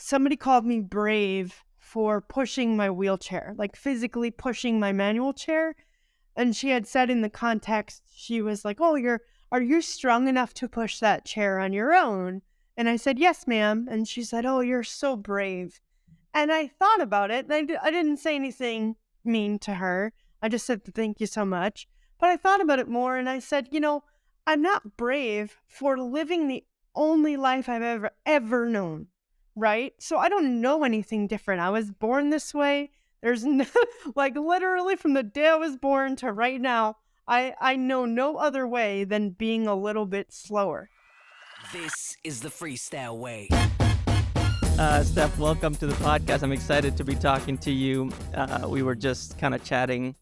somebody called me brave for pushing my wheelchair, like physically pushing my manual chair. And she had said in the context, she was like, "Oh, are you strong enough to push that chair on your own?" And I said, "Yes, ma'am." And she said, "Oh, you're so brave." And I thought about it. And I didn't say anything mean to her. I just said, "Thank you so much." But I thought about it more and I said, I'm not brave for living the only life I've ever known, right? So I don't know anything different. I was born this way. There's no, like literally from the day I was born to right now, I know no other way than being a little bit slower. This is the freestyle way. Steph, welcome to the podcast. I'm excited to be talking to you. We were just kind of chatting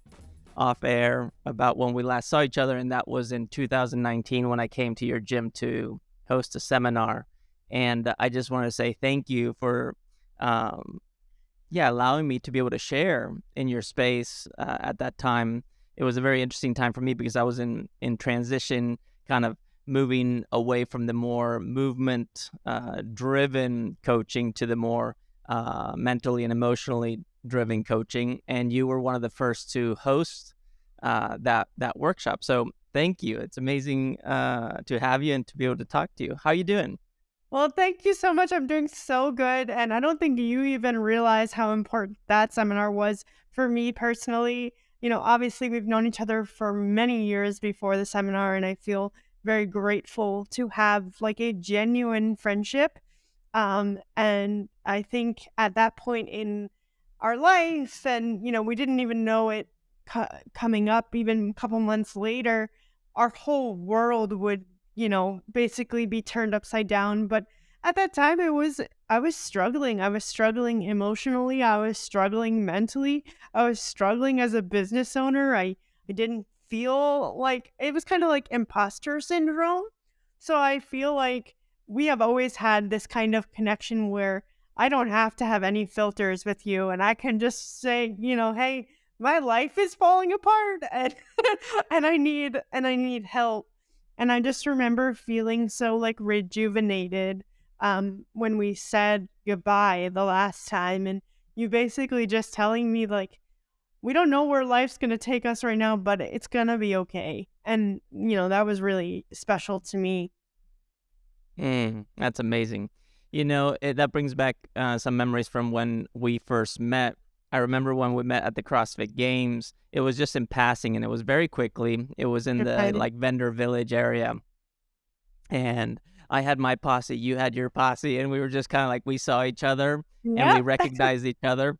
off air about when we last saw each other, and that was in 2019 when I came to your gym to host a seminar. And I just want to say thank you for allowing me to be able to share in your space at that time. It was a very interesting time for me because I was in transition, kind of moving away from the more movement driven coaching to the more mentally and emotionally driven coaching, and you were one of the first to host that workshop. So thank you. It's amazing to have you and to be able to talk to you. How are you doing? Well, thank you so much. I'm doing so good. And I don't think you even realize how important that seminar was for me personally. Obviously, we've known each other for many years before the seminar, and I feel very grateful to have like a genuine friendship. And I think at that point in our life, and, we didn't even know it coming up even a couple months later, our whole world would basically be turned upside down. But at that time, I was struggling. I was struggling emotionally. I was struggling mentally. I was struggling as a business owner. I didn't feel like, it was kind of like imposter syndrome. So I feel like we have always had this kind of connection where I don't have to have any filters with you. And I can just say, hey, my life is falling apart and, and I need help. And I just remember feeling so like rejuvenated when we said goodbye the last time. And you basically just telling me like, we don't know where life's going to take us right now, but it's going to be okay. And, that was really special to me. That's amazing. That brings back some memories from when we first met. I remember when we met at the CrossFit Games. It was just in passing, and it was very quickly. It was in the like vendor village area, and I had my posse, you had your posse, and we were just kind of like, we saw each other and we recognized each other,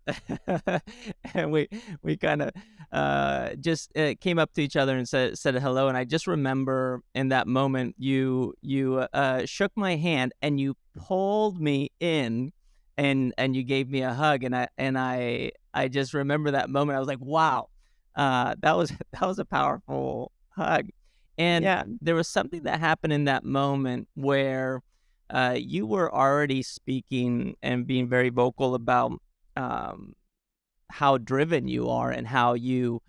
and we kind of just came up to each other and said hello. And I just remember in that moment, you shook my hand and you pulled me in. And you gave me a hug, and I just remember that moment. I was like, wow, that was a powerful hug. And there was something that happened in that moment where you were already speaking and being very vocal about how driven you are and how you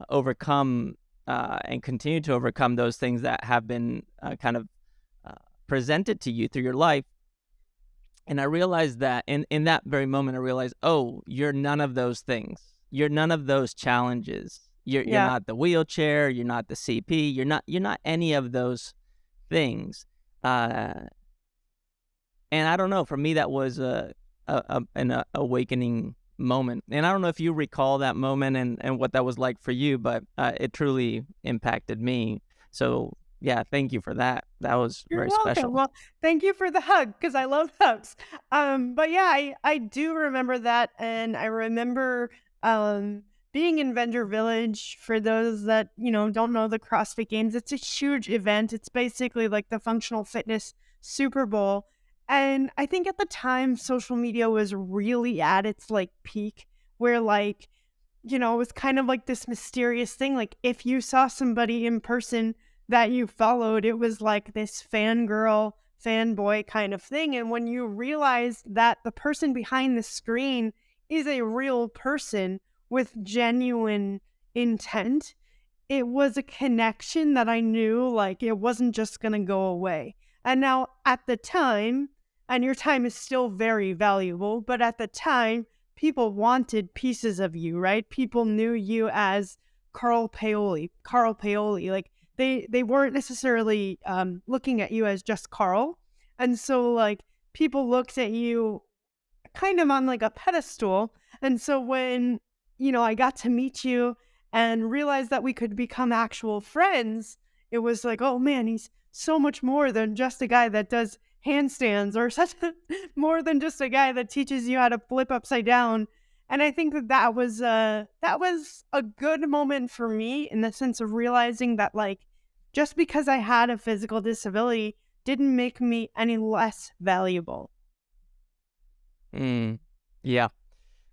overcome and continue to overcome those things that have been kind of presented to you through your life. And I realized that in that very moment, I realized, oh, you're none of those things. You're none of those challenges. You're not the wheelchair. You're not the CP. You're not any of those things. And I don't know. For me, that was an awakening moment. And I don't know if you recall that moment and what that was like for you, but it truly impacted me. So yeah, thank you for that. That was You're very welcome. special. Well, thank you for the hug because I love hugs. But yeah, I do remember that, and I remember being in Vendor Village. For those that don't know the CrossFit Games, it's a huge event. It's basically like the functional fitness Super Bowl, and I think at the time social media was really at its like peak, where like it was kind of like this mysterious thing. Like if you saw somebody in person that you followed, it was like this fangirl, fanboy kind of thing. And when you realize that the person behind the screen is a real person with genuine intent, it was a connection that I knew like it wasn't just going to go away. And now at the time, and your time is still very valuable. But at the time, people wanted pieces of you, right? People knew you as Carl Paoli. Like they weren't necessarily looking at you as just Carl. And so like people looked at you kind of on like a pedestal. And so when, I got to meet you and realize that we could become actual friends, it was like, oh man, he's so much more than just a guy that does handstands or more than just a guy that teaches you how to flip upside down. And I think that was a good moment for me in the sense of realizing that like just because I had a physical disability didn't make me any less valuable. Yeah.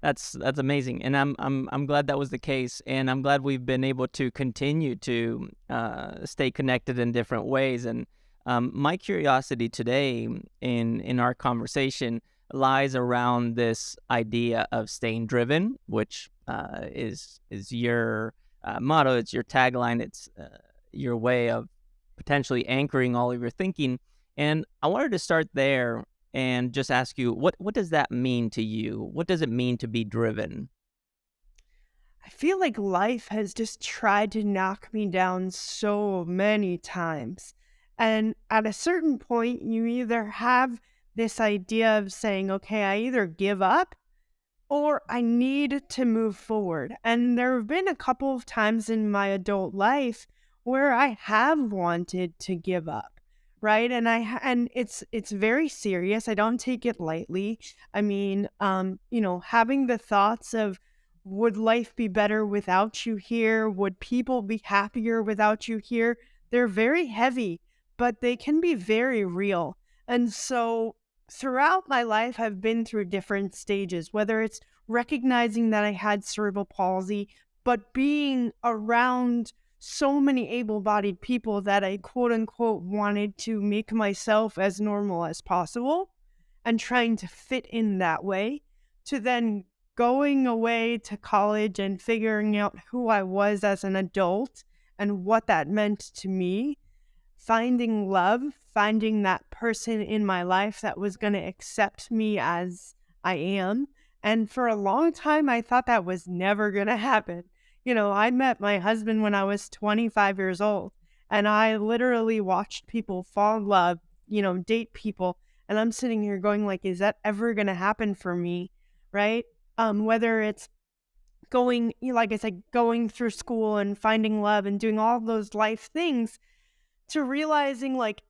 That's amazing, and I'm glad that was the case, and I'm glad we've been able to continue to stay connected in different ways. And my curiosity today in our conversation lies around this idea of staying driven, which is your motto, it's your tagline, it's your way of potentially anchoring all of your thinking. And I wanted to start there and just ask you, what does that mean to you? What does it mean to be driven? I feel like life has just tried to knock me down so many times. And at a certain point, you either have this idea of saying, okay, I either give up or I need to move forward. And there have been a couple of times in my adult life where I have wanted to give up, right? And it's very serious. I don't take it lightly. I mean, having the thoughts of would life be better without you here? Would people be happier without you here? They're very heavy, but they can be very real. And so throughout my life, I've been through different stages, whether it's recognizing that I had cerebral palsy, but being around so many able-bodied people that I quote unquote wanted to make myself as normal as possible and trying to fit in that way, to then going away to college and figuring out who I was as an adult and what that meant to me, finding love, finding that person in my life that was going to accept me as I am. And for a long time, I thought that was never going to happen. I met my husband when I was 25 years old, and I literally watched people fall in love, date people. And I'm sitting here going like, is that ever going to happen for me? Right? Whether it's going, like I said, going through school and finding love and doing all those life things, to realizing like,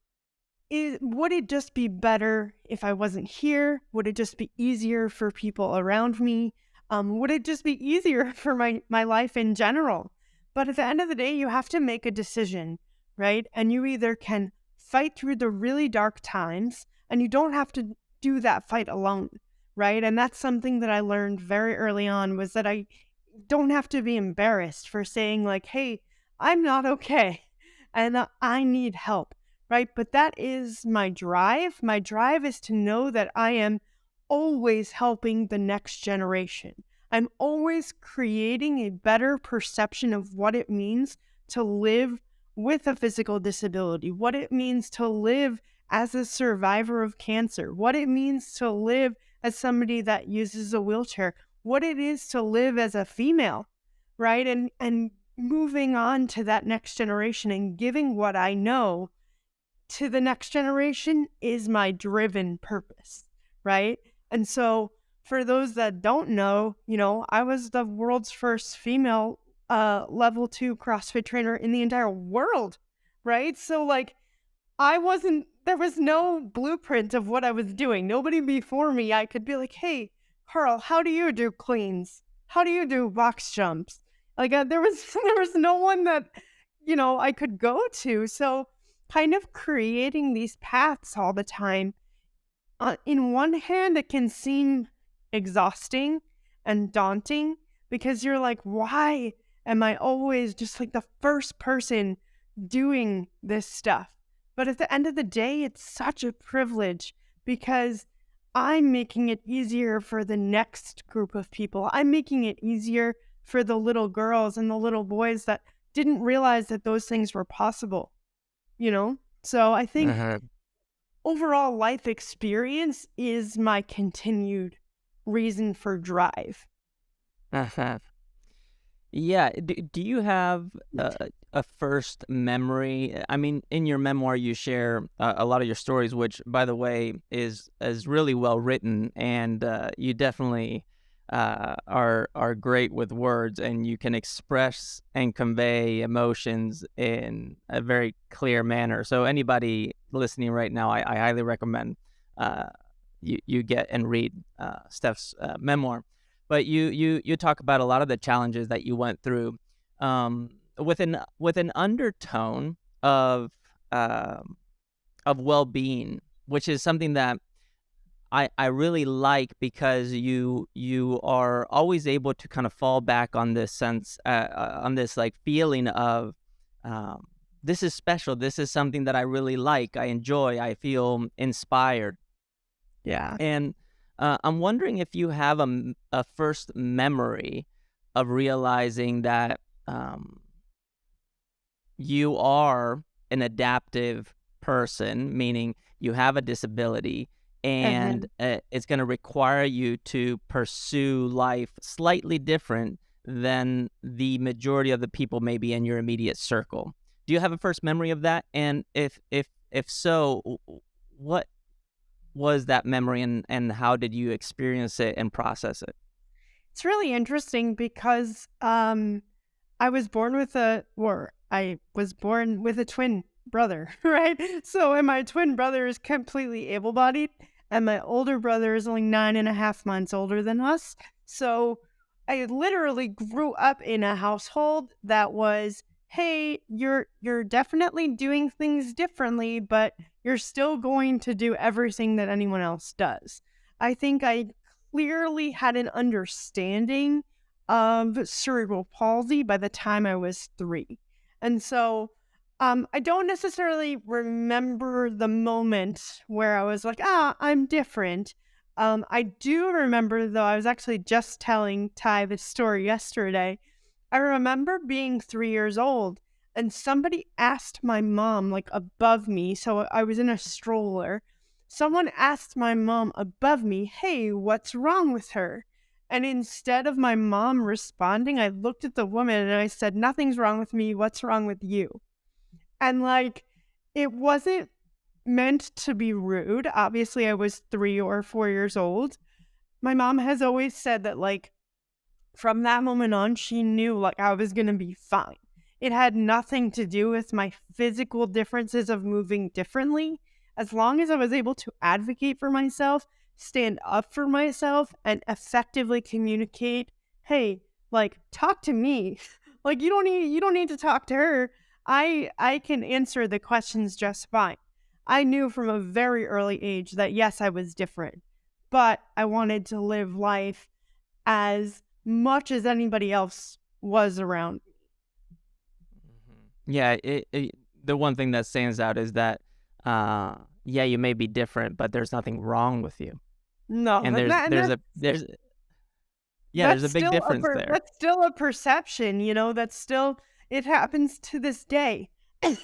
would it just be better if I wasn't here? Would it just be easier for people around me? Would it just be easier for my life in general? But at the end of the day, you have to make a decision, right? And you either can fight through the really dark times, and you don't have to do that fight alone, right? And that's something that I learned very early on, was that I don't have to be embarrassed for saying like, hey, I'm not okay and I need help, right? But that is my drive. My drive is to know that I am always helping the next generation. I'm always creating a better perception of what it means to live with a physical disability, what it means to live as a survivor of cancer, what it means to live as somebody that uses a wheelchair, what it is to live as a female, right? And moving on to that next generation and giving what I know to the next generation is my driven purpose, right? And so for those that don't know, I was the world's first female level 2 CrossFit trainer in the entire world, right? So like there was no blueprint of what I was doing. Nobody before me, I could be like, hey, Carl, how do you do cleans? How do you do box jumps? Like there was no one that, I could go to. So kind of creating these paths all the time. In one hand, it can seem exhausting and daunting because you're like, why am I always just like the first person doing this stuff? But at the end of the day, it's such a privilege because I'm making it easier for the next group of people. I'm making it easier for the little girls and the little boys that didn't realize that those things were possible, So I think overall life experience is my continued reason for drive. Uh-huh. Yeah. Do you have a first memory? I mean, in your memoir, you share a lot of your stories, which, by the way, is really well written, and you definitely are great with words, and you can express and convey emotions in a very clear manner. So anybody listening right now, I highly recommend uh, you get and read Steph's memoir. But you talk about a lot of the challenges that you went through, with an undertone um, of well-being, which is something that I really like, because you are always able to kind of fall back on this sense, on this like feeling of, um, this is special. This is something that I really like. I enjoy. I feel inspired. Yeah. And I'm wondering if you have a first memory of realizing that you are an adaptive person, meaning you have a disability, and And it's going to require you to pursue life slightly different than the majority of the people maybe in your immediate circle. Do you have a first memory of that? And if so, what was that memory, and how did you experience it and process it? it's really interesting because I was born with a twin brother, right? So, and my twin brother is completely able-bodied, and my older brother is only 9.5 months older than us. So, I literally grew up in a household that was, hey, you're definitely doing things differently, but you're still going to do everything that anyone else does. I think I clearly had an understanding of cerebral palsy by the time I was 3. And so I don't necessarily remember the moment where I was like, I'm different. I do remember, though, I was actually just telling Ty this story yesterday. I remember being 3 years old and somebody asked my mom, like above me, so I was in a stroller. Someone asked my mom above me, hey, what's wrong with her? And instead of my mom responding, I looked at the woman and I said, nothing's wrong with me. What's wrong with you? And like, it wasn't meant to be rude. Obviously, I was 3 or 4 years old. My mom has always said that, like, from that moment on, she knew like I was going to be fine. It had nothing to do with my physical differences of moving differently. As long as I was able to advocate for myself, stand up for myself, and effectively communicate, hey, like, talk to me. Like, you don't need to talk to her. I can answer the questions just fine. I knew from a very early age that yes, I was different, but I wanted to live life as much as anybody else was around. Yeah, the one thing that stands out is that, yeah, you may be different, but there's nothing wrong with you. No, And but that, and there's a big difference there. that's still a perception, that's still, it happens to this day.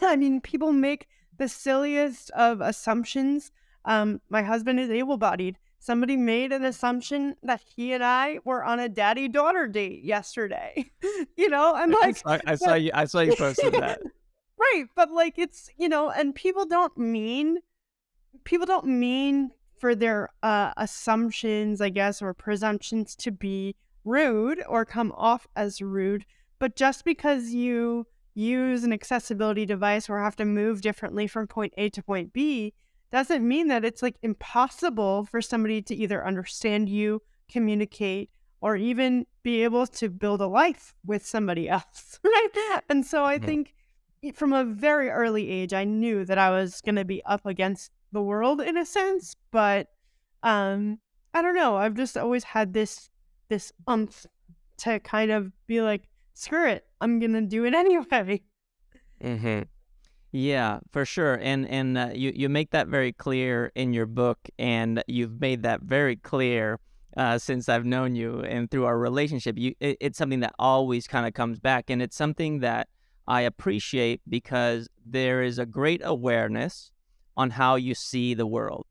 I mean, people make the silliest of assumptions. My husband is able-bodied. Somebody made an assumption that he and I were on a daddy-daughter date yesterday. I'm like, but I saw you posted that. right, but like it's, and people don't mean for their assumptions, I guess, or presumptions to be rude or come off as rude. But just because you use an accessibility device or have to move differently from point A to point B doesn't mean that it's like impossible for somebody to either understand you, communicate, or even be able to build a life with somebody else, right? And so I Mhm. think from a very early age, I knew that I was going to be up against the world in a sense, but um, I don't know. I've just always had this umph to kind of be like, screw it, I'm gonna do it anyway. Mhm. Yeah, for sure. And you make that very clear in your book, and you've made that very clear since I've known you and through our relationship. It's something that always kind of comes back, and it's something that I appreciate because there is a great awareness on how you see the world.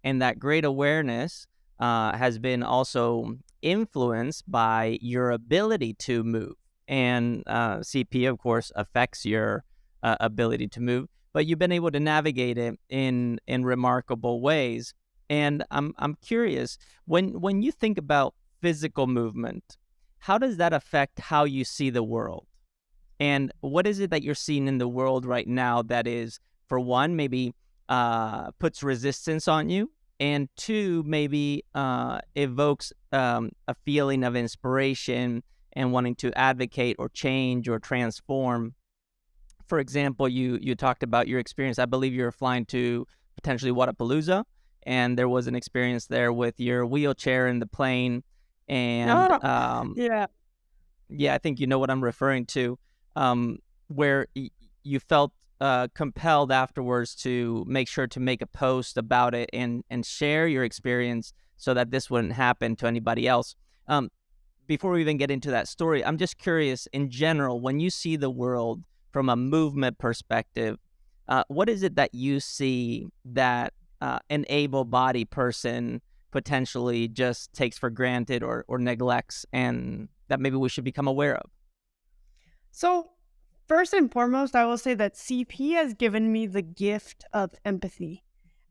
And that great awareness has been also influenced by your ability to move. And CP, of course, affects your ability to move, but you've been able to navigate it in remarkable ways. And I'm curious, when you think about physical movement, how does that affect how you see the world? And what is it that you're seeing in the world right now that is, for one, maybe puts resistance on you, and two, maybe evokes a feeling of inspiration and wanting to advocate or change or transform? For example, you talked about your experience. I believe you were flying to potentially Wadapalooza, and there was an experience there with your wheelchair in the plane. And Yeah. yeah, I think you know what I'm referring to, where you felt compelled afterwards to make sure to make a post about it and share your experience so that this wouldn't happen to anybody else. Before we even get into that story, I'm just curious, in general, when you see the world from a movement perspective, what is it that you see that an able-bodied person potentially just takes for granted or neglects, and that maybe we should become aware of? So, first and foremost, I will say that CP has given me the gift of empathy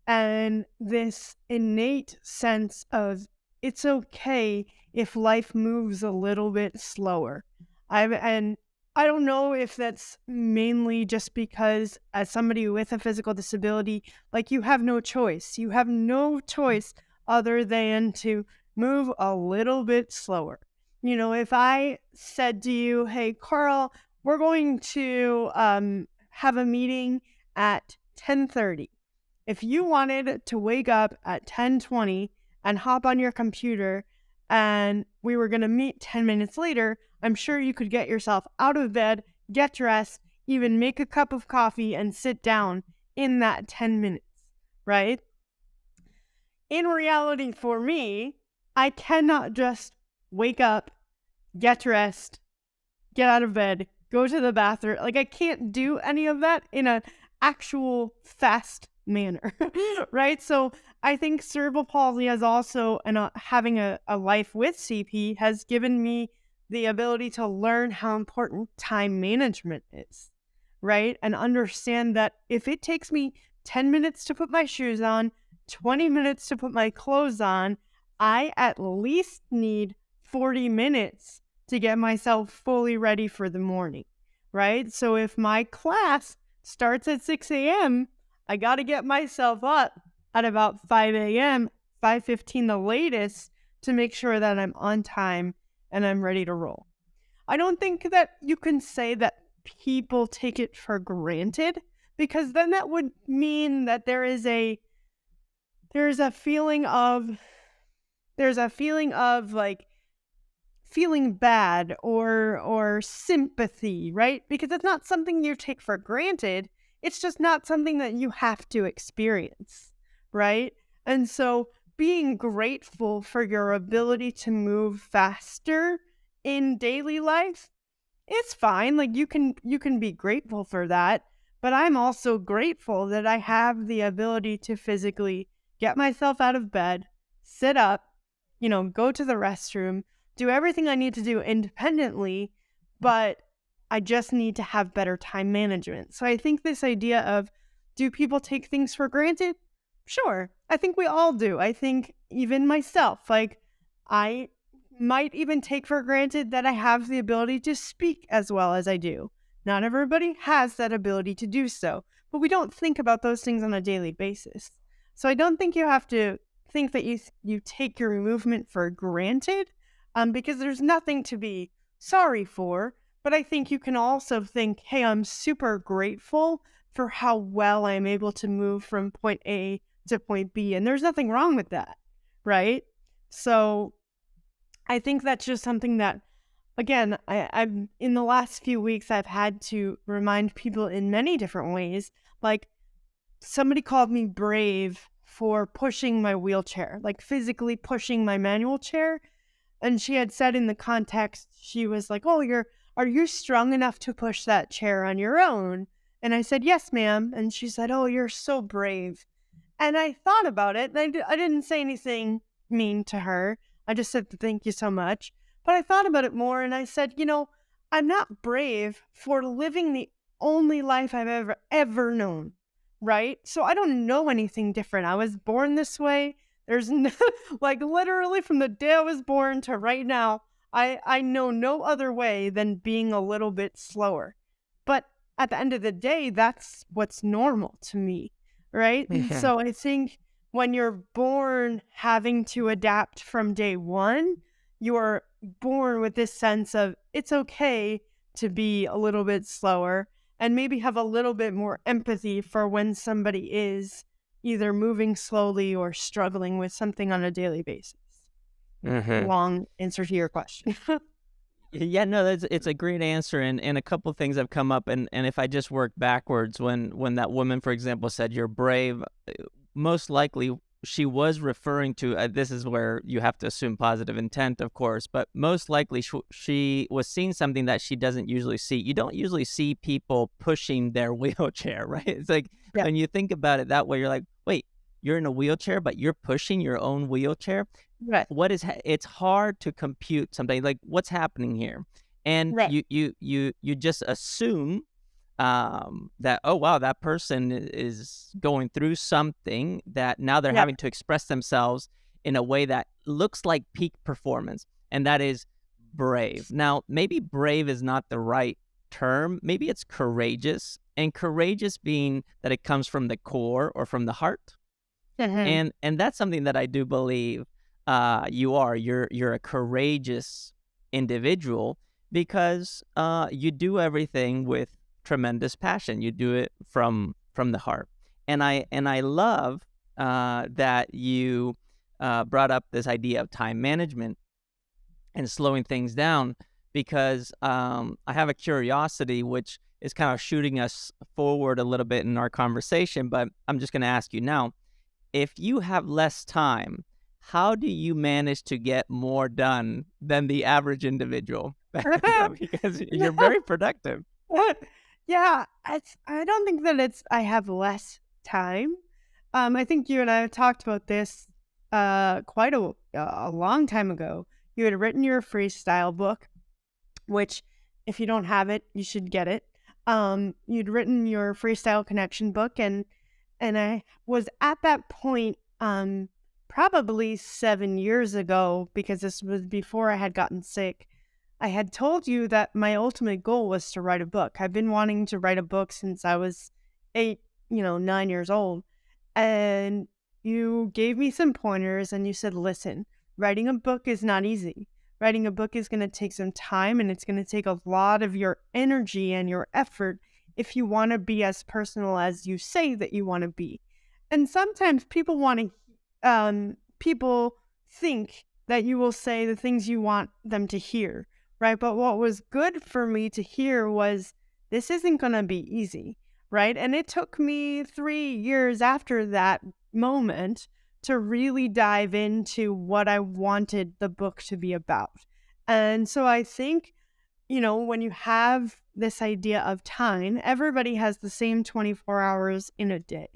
and this innate sense of it's okay if life moves a little bit slower. And I don't know if that's mainly just because, as somebody with a physical disability, like, you have no choice. You have no choice other than to move a little bit slower. You know, if I said to you, hey, Carl, we're going to have a meeting at 10:30. If you wanted to wake up at 10:20 and hop on your computer and we were going to meet 10 minutes later, I'm sure you could get yourself out of bed, get dressed, even make a cup of coffee and sit down in that 10 minutes, right? In reality, for me, I cannot just wake up, get dressed, get out of bed, go to the bathroom. Like, I can't do any of that in an actual fast manner, right? So I think cerebral palsy has also, and having a life with CP has given me the ability to learn how important time management is, right? And understand that if it takes me 10 minutes to put my shoes on, 20 minutes to put my clothes on, I at least need 40 minutes to get myself fully ready for the morning, right? So if my class starts at 6 a.m., I got to get myself up at about 5 a.m., 5:15 the latest, to make sure that I'm on time and I'm ready to roll. I don't think that you can say that people take it for granted, because then that would mean that there's a feeling of like feeling bad or sympathy, right? Because it's not something you take for granted. It's just not something that you have to experience, right? And so being grateful for your ability to move faster in daily life, it's fine. Like, you can be grateful for that, but I'm also grateful that I have the ability to physically get myself out of bed, sit up, go to the restroom, do everything I need to do independently, but I just need to have better time management. So I think this idea of, do people take things for granted? Sure. I think we all do. I think even myself, like, I might even take for granted that I have the ability to speak as well as I do. Not everybody has that ability to do so, but we don't think about those things on a daily basis. So I don't think you have to think that you take your movement for granted, because there's nothing to be sorry for. But I think you can also think, hey, I'm super grateful for how well I'm able to move from point A to point B. And there's nothing wrong with that, right? So I think that's just something that, again, I've in the last few weeks, I've had to remind people in many different ways. Like, somebody called me brave for pushing my wheelchair, like physically pushing my manual chair. And she had said in the context, she was like, oh, are you strong enough to push that chair on your own? And I said, yes, ma'am. And she said, oh, you're so brave. And I thought about it. And I didn't say anything mean to her. I just said, thank you so much. But I thought about it more and I said, I'm not brave for living the only life I've ever known, right? So I don't know anything different. I was born this way. There's no, like literally from the day I was born to right now, I know no other way than being a little bit slower. But at the end of the day, that's what's normal to me, right? And so I think when you're born having to adapt from day one, you're born with this sense of it's okay to be a little bit slower and maybe have a little bit more empathy for when somebody is either moving slowly or struggling with something on a daily basis. Long answer to your question. Yeah, no, it's a great answer, and a couple of things have come up, and if I just work backwards, when that woman, for example, said you're brave, most likely she was referring to, this is where you have to assume positive intent, of course, but most likely she was seeing something that she doesn't usually see. You don't usually see people pushing their wheelchair, right? It's like, when you think about it that way, you're like, wait, you're in a wheelchair, but you're pushing your own wheelchair? Right. It's hard to compute something, like what's happening here. And you just assume that, oh, wow, that person is going through something that now they're having to express themselves in a way that looks like peak performance. And that is brave. Now, maybe brave is not the right term. Maybe it's courageous. And courageous being that it comes from the core or from the heart. And that's something that I do believe you are. You're a courageous individual because you do everything with tremendous passion. You do it from the heart. And I love that you brought up this idea of time management and slowing things down, because I have a curiosity which is kind of shooting us forward a little bit in our conversation, but I'm just going to ask you now, if you have less time, how do you manage to get more done than the average individual? Because you're very productive. Yeah, I don't think that I have less time. I think you and I have talked about this quite a long time ago. You had written your freestyle book, which if you don't have it, you should get it. You'd written your freestyle connection book, and I was at that point probably 7 years ago, because this was before I had gotten sick. I had told you that my ultimate goal was to write a book. I've been wanting to write a book since I was 9 years old. And you gave me some pointers and you said, listen, writing a book is not easy. Writing a book is going to take some time, and it's going to take a lot of your energy and your effort if you want to be as personal as you say that you want to be. And sometimes people people think that you will say the things you want them to hear, right? But what was good for me to hear was, this isn't going to be easy, right? And it took me 3 years after that moment to really dive into what I wanted the book to be about. And so I think, when you have this idea of time, everybody has the same 24 hours in a day.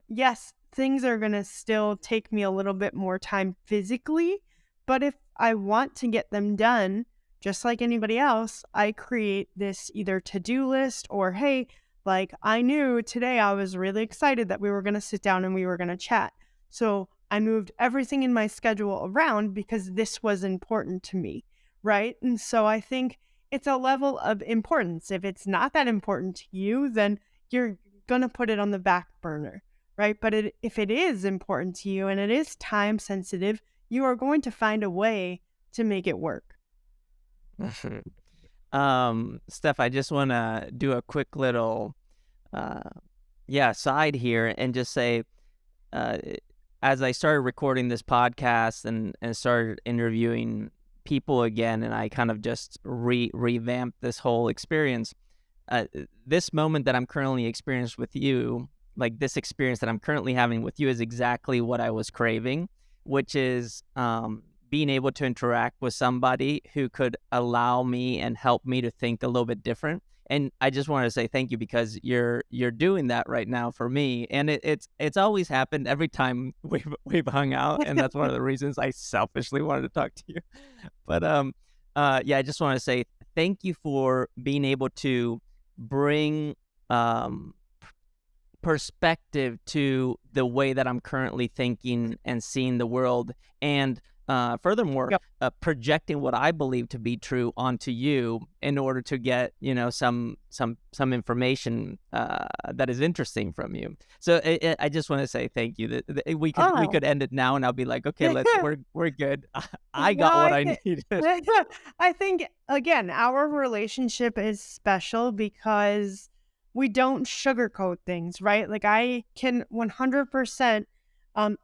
Yes, things are going to still take me a little bit more time physically, but if I want to get them done, just like anybody else, I create this either to-do list or, hey, like I knew today I was really excited that we were going to sit down and we were going to chat. So I moved everything in my schedule around because this was important to me, right? And so I think it's a level of importance. If it's not that important to you, then you're going to put it on the back burner, right? But if it is important to you and it is time sensitive, you are going to find a way to make it work. Steph, I just want to do a quick little side here and just say, as I started recording this podcast and started interviewing people again, and I kind of just revamped this whole experience, this moment that I'm currently experiencing with you, like this experience that I'm currently having with you, is exactly what I was craving, which is being able to interact with somebody who could allow me and help me to think a little bit different. And I just want to say thank you because you're doing that right now for me. And it's always happened every time we've hung out, and that's one of the reasons I selfishly wanted to talk to you. But yeah, I just want to say thank you for being able to bring um perspective to the way that I'm currently thinking and seeing the world, and furthermore, Yep. projecting what I believe to be true onto you in order to get some information that is interesting from you. So I just want to say thank you. That we Oh. could end it now, and I'll be like, okay, we're good. I got Well, what I I think needed. I think again, our relationship is special because we don't sugarcoat things, right? Like I can 100%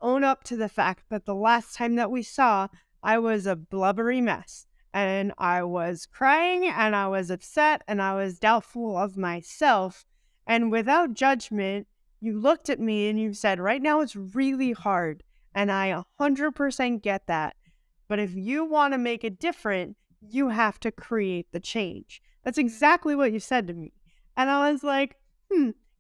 own up to the fact that the last time that we saw, I was a blubbery mess and I was crying and I was upset and I was doubtful of myself. And without judgment, you looked at me and you said, right now it's really hard. And I 100% get that. But if you want to make it different, you have to create the change. That's exactly what you said to me. And I was like,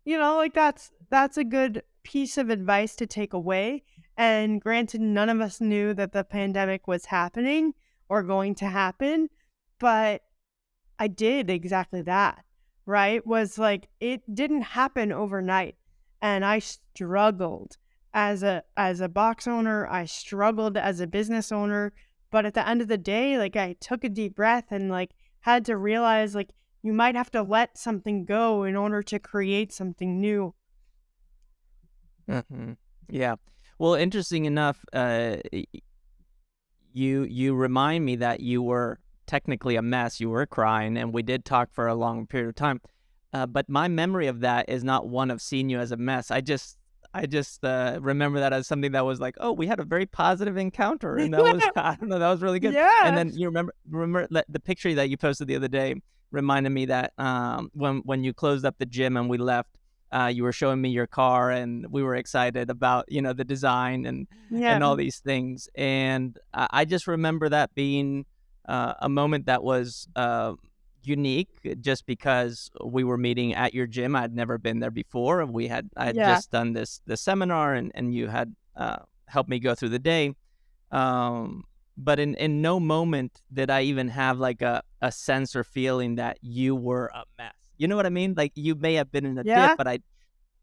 like that's a good piece of advice to take away. And granted, none of us knew that the pandemic was happening or going to happen, but I did exactly that, right? Was like it didn't happen overnight. And I struggled as a box owner, I struggled as a business owner, but at the end of the day, like I took a deep breath and like had to realize like you might have to let something go in order to create something new. Hmm. Yeah. Well, interesting enough, you remind me that you were technically a mess. You were crying, and we did talk for a long period of time. But my memory of that is not one of seeing you as a mess. I just remember that as something that was like, oh, we had a very positive encounter, and that was I don't know, that was really good. And then Yes. you remember the picture that you posted the other day reminded me that when you closed up the gym and we left, you were showing me your car, and we were excited about the design Yeah. and all these things. And I just remember that being a moment that was unique, just because we were meeting at your gym. I'd never been there before, and I had Yeah. just done this seminar, and you had helped me go through the day. Um, but in no moment did I even have like a sense or feeling that you were a mess. You know what I mean? Like you may have been in a dip, Yeah. but I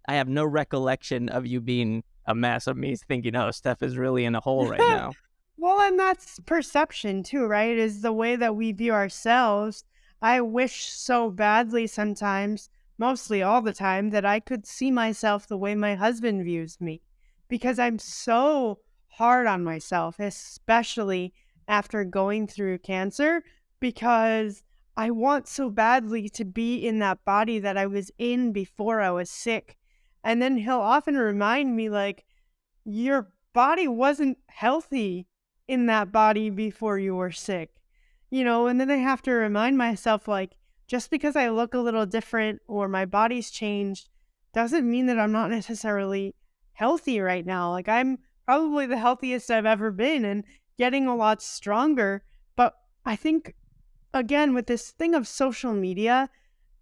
have no recollection of you being a mess, of me thinking, oh, Steph is really in a hole right now. Well, and that's perception too, right? Is the way that we view ourselves. I wish so badly sometimes, mostly all the time, that I could see myself the way my husband views me because I'm so hard on myself, especially after going through cancer, because I want so badly to be in that body that I was in before I was sick. And then he'll often remind me, like, your body wasn't healthy in that body before you were sick, and then I have to remind myself, like, just because I look a little different or my body's changed doesn't mean that I'm not necessarily healthy right now. Like, I'm probably the healthiest I've ever been and getting a lot stronger. But I think, again, with this thing of social media,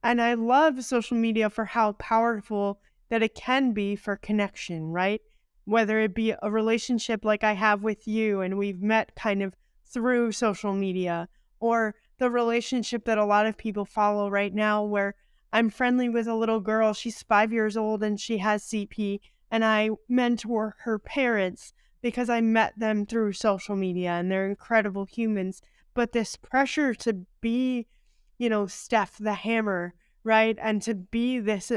and I love social media for how powerful that it can be for connection, right? Whether it be a relationship like I have with you and we've met kind of through social media, or the relationship that a lot of people follow right now where I'm friendly with a little girl. She's 5 years old and she has CP, and I mentor her parents because I met them through social media and they're incredible humans. But this pressure to be, Steph the Hammer, right? And to be this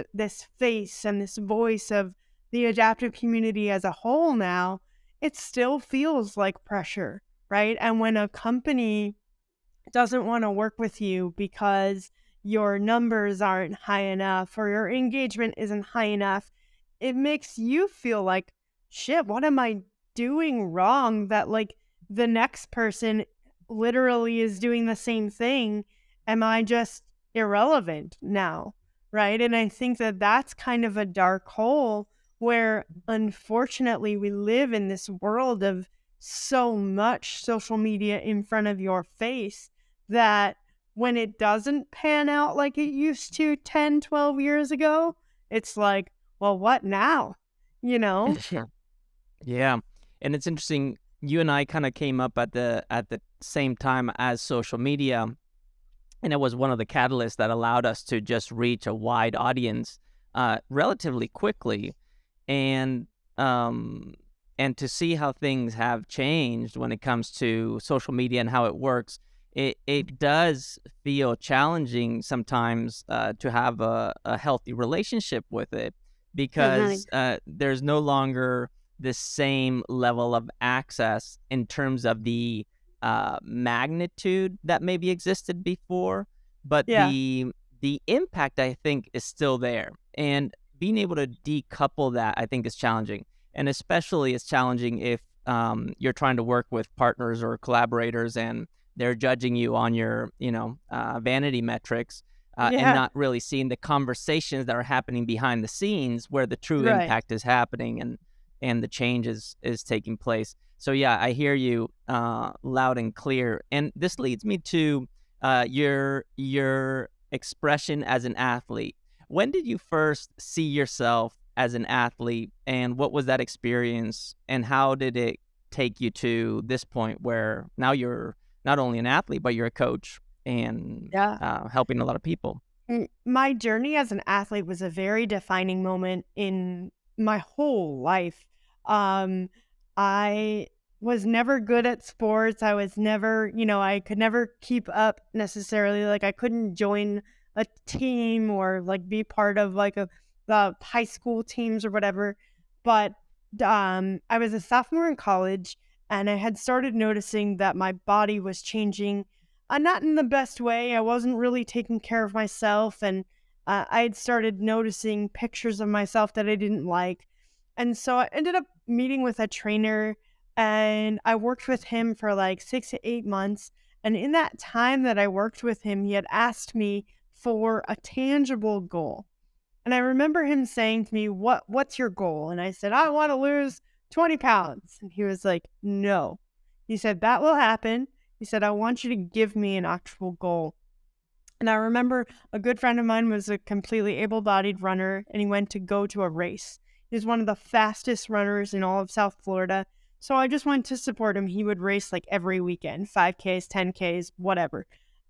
face and this voice of the adaptive community as a whole now, it still feels like pressure, right? And when a company doesn't want to work with you because your numbers aren't high enough or your engagement isn't high enough, it makes you feel like, shit, what am I doing wrong that like the next person literally is doing the same thing? Am I just irrelevant now? Right. And I think that that's kind of a dark hole where unfortunately we live in this world of so much social media in front of your face that when it doesn't pan out like it used to 10, 12 years ago, it's like, well, what now? You know? Yeah. And it's interesting, you and I kind of came up at the same time as social media, and it was one of the catalysts that allowed us to just reach a wide audience relatively quickly. And um and to see how things have changed when it comes to social media and how it works, it does feel challenging sometimes to have a healthy relationship with it, Mhm. because there's no longer the same level of access in terms of the magnitude that maybe existed before, but Yeah. the impact, I think, is still there. And being able to decouple that, I think, is challenging. And especially it's challenging if you're trying to work with partners or collaborators and they're judging you on your, vanity metrics, and Yeah. not really seeing the conversations that are happening behind the scenes where the true Right. impact is happening and the change is taking place. So yeah, I hear you loud and clear. And this leads me to your expression as an athlete. When did you first see yourself as an athlete, and what was that experience, and how did it take you to this point where now you're not only an athlete, but you're a coach and Yeah. helping a lot of people? My journey as an athlete was a very defining moment in my whole life. Um, I was never good at sports. I was never, I could never keep up necessarily. Like I couldn't join a team or like be part of like the high school teams or whatever. But I was a sophomore in college and I had started noticing that my body was changing, not in the best way. I wasn't really taking care of myself, and I had started noticing pictures of myself that I didn't like. And so I ended up meeting with a trainer, and I worked with him for like 6 to 8 months. And in that time that I worked with him, he had asked me for a tangible goal. And I remember him saying to me, what's your goal? And I said, I want to lose 20 pounds. And he was like, no. He said, that will happen. He said, I want you to give me an actual goal. And I remember a good friend of mine was a completely able-bodied runner, and he went to go to a race. He was one of the fastest runners in all of South Florida. So I just went to support him. He would race like every weekend, 5Ks, 10Ks, whatever.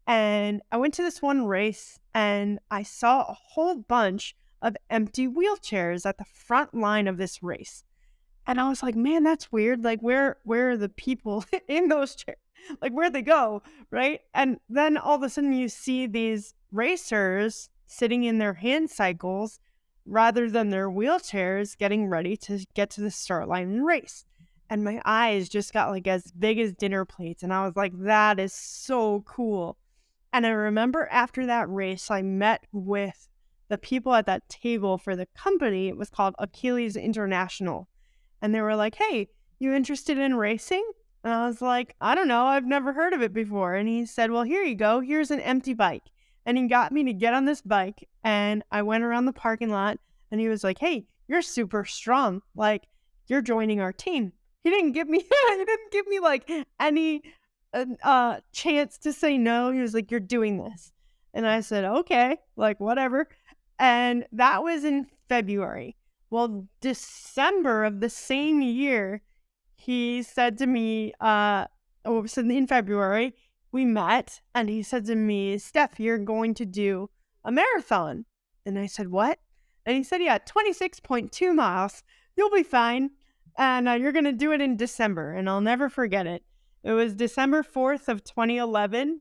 And I went to this one race and I saw a whole bunch of empty wheelchairs at the front line of this race. And I was like, man, that's weird. Like, where are the people in those chairs? Like, where'd they go? Right. And then all of a sudden you see these racers sitting in their hand cycles rather than their wheelchairs getting ready to get to the start line and race. And my eyes just got like as big as dinner plates. And I was like, that is so cool. And I remember after that race, I met with the people at that table for the company. It was called Achilles International. And they were like, hey, you interested in racing? And I was like, I don't know. I've never heard of it before. And he said, well, here you go. Here's an empty bike. And he got me to get on this bike. And I went around the parking lot and he was like, hey, you're super strong. Like, you're joining our team. He didn't give me, he didn't give me like any chance to say no. He was like, you're doing this. And I said, okay, like whatever. And that was in February. Well, December of the same year, he said to me, so in February, we met and he said to me, Steph, you're going to do a marathon. And I said, what? And he said, yeah, 26.2 miles. You'll be fine. And you're going to do it in December. And I'll never forget it. It was December 4th of 2011.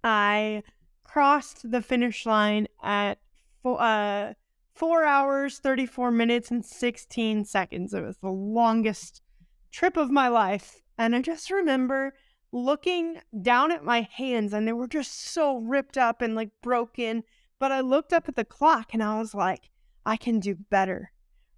I crossed the finish line at 4 hours, 34 minutes, and 16 seconds. It was the longest trip of my life. And I just remember looking down at my hands and they were just so ripped up and like broken. But I looked up at the clock and I was like, I can do better.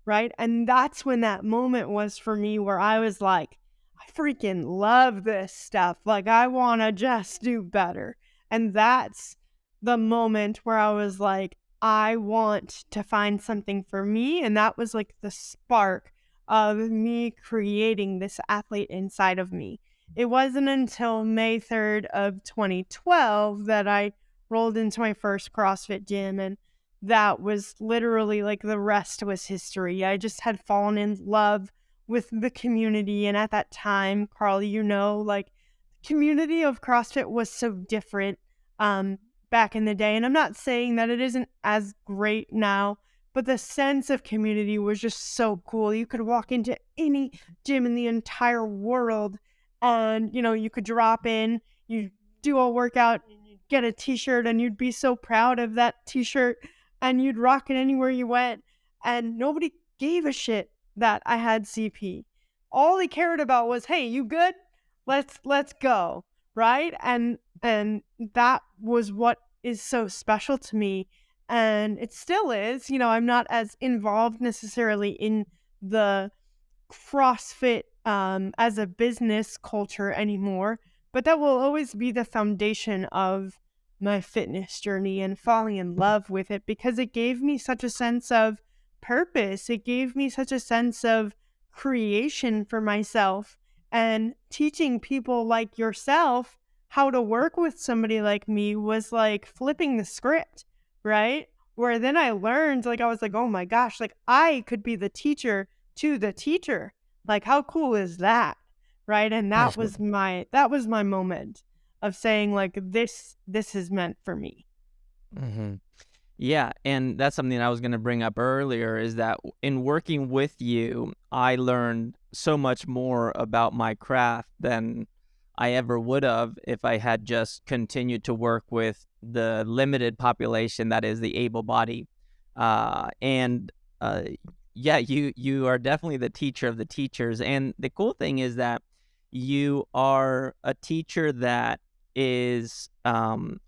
Right. And that's when that moment was for me where I was like, I freaking love this stuff. Like, I want to just do better. And that's the moment where I was like, I want to find something for me. And that was like the spark of me creating this athlete inside of me. it wasn't until May 3rd of 2012 that I rolled into my first CrossFit gym, and that was literally like the rest was history. I just had fallen in love with the community, and at that time, Carly, like community of CrossFit was so different back in the day, and I'm not saying that it isn't as great now, but the sense of community was just so cool. You could walk into any gym in the entire world and, you could drop in, you do a workout, and you'd get a t-shirt, and you'd be so proud of that t-shirt, and you'd rock it anywhere you went, and nobody gave a shit that I had CP. All they cared about was, hey, you good? Let's go, right? And that was what is so special to me, and it still is. I'm not as involved necessarily in the CrossFit as a business culture anymore, but that will always be the foundation of my fitness journey and falling in love with it, because it gave me such a sense of purpose. It gave me such a sense of creation for myself, and teaching people like yourself how to work with somebody like me was like flipping the script, right? Where then I learned, I was like, oh my gosh, I could be the teacher to the teacher. How cool is that? Right? And that was my moment of saying, this is meant for me. Mm-hmm. Yeah, and that's something I was going to bring up earlier, is that in working with you, I learned so much more about my craft than I ever would have if I had just continued to work with the limited population that is the able-bodied. Yeah, you are definitely the teacher of the teachers. And the cool thing is that you are a teacher that is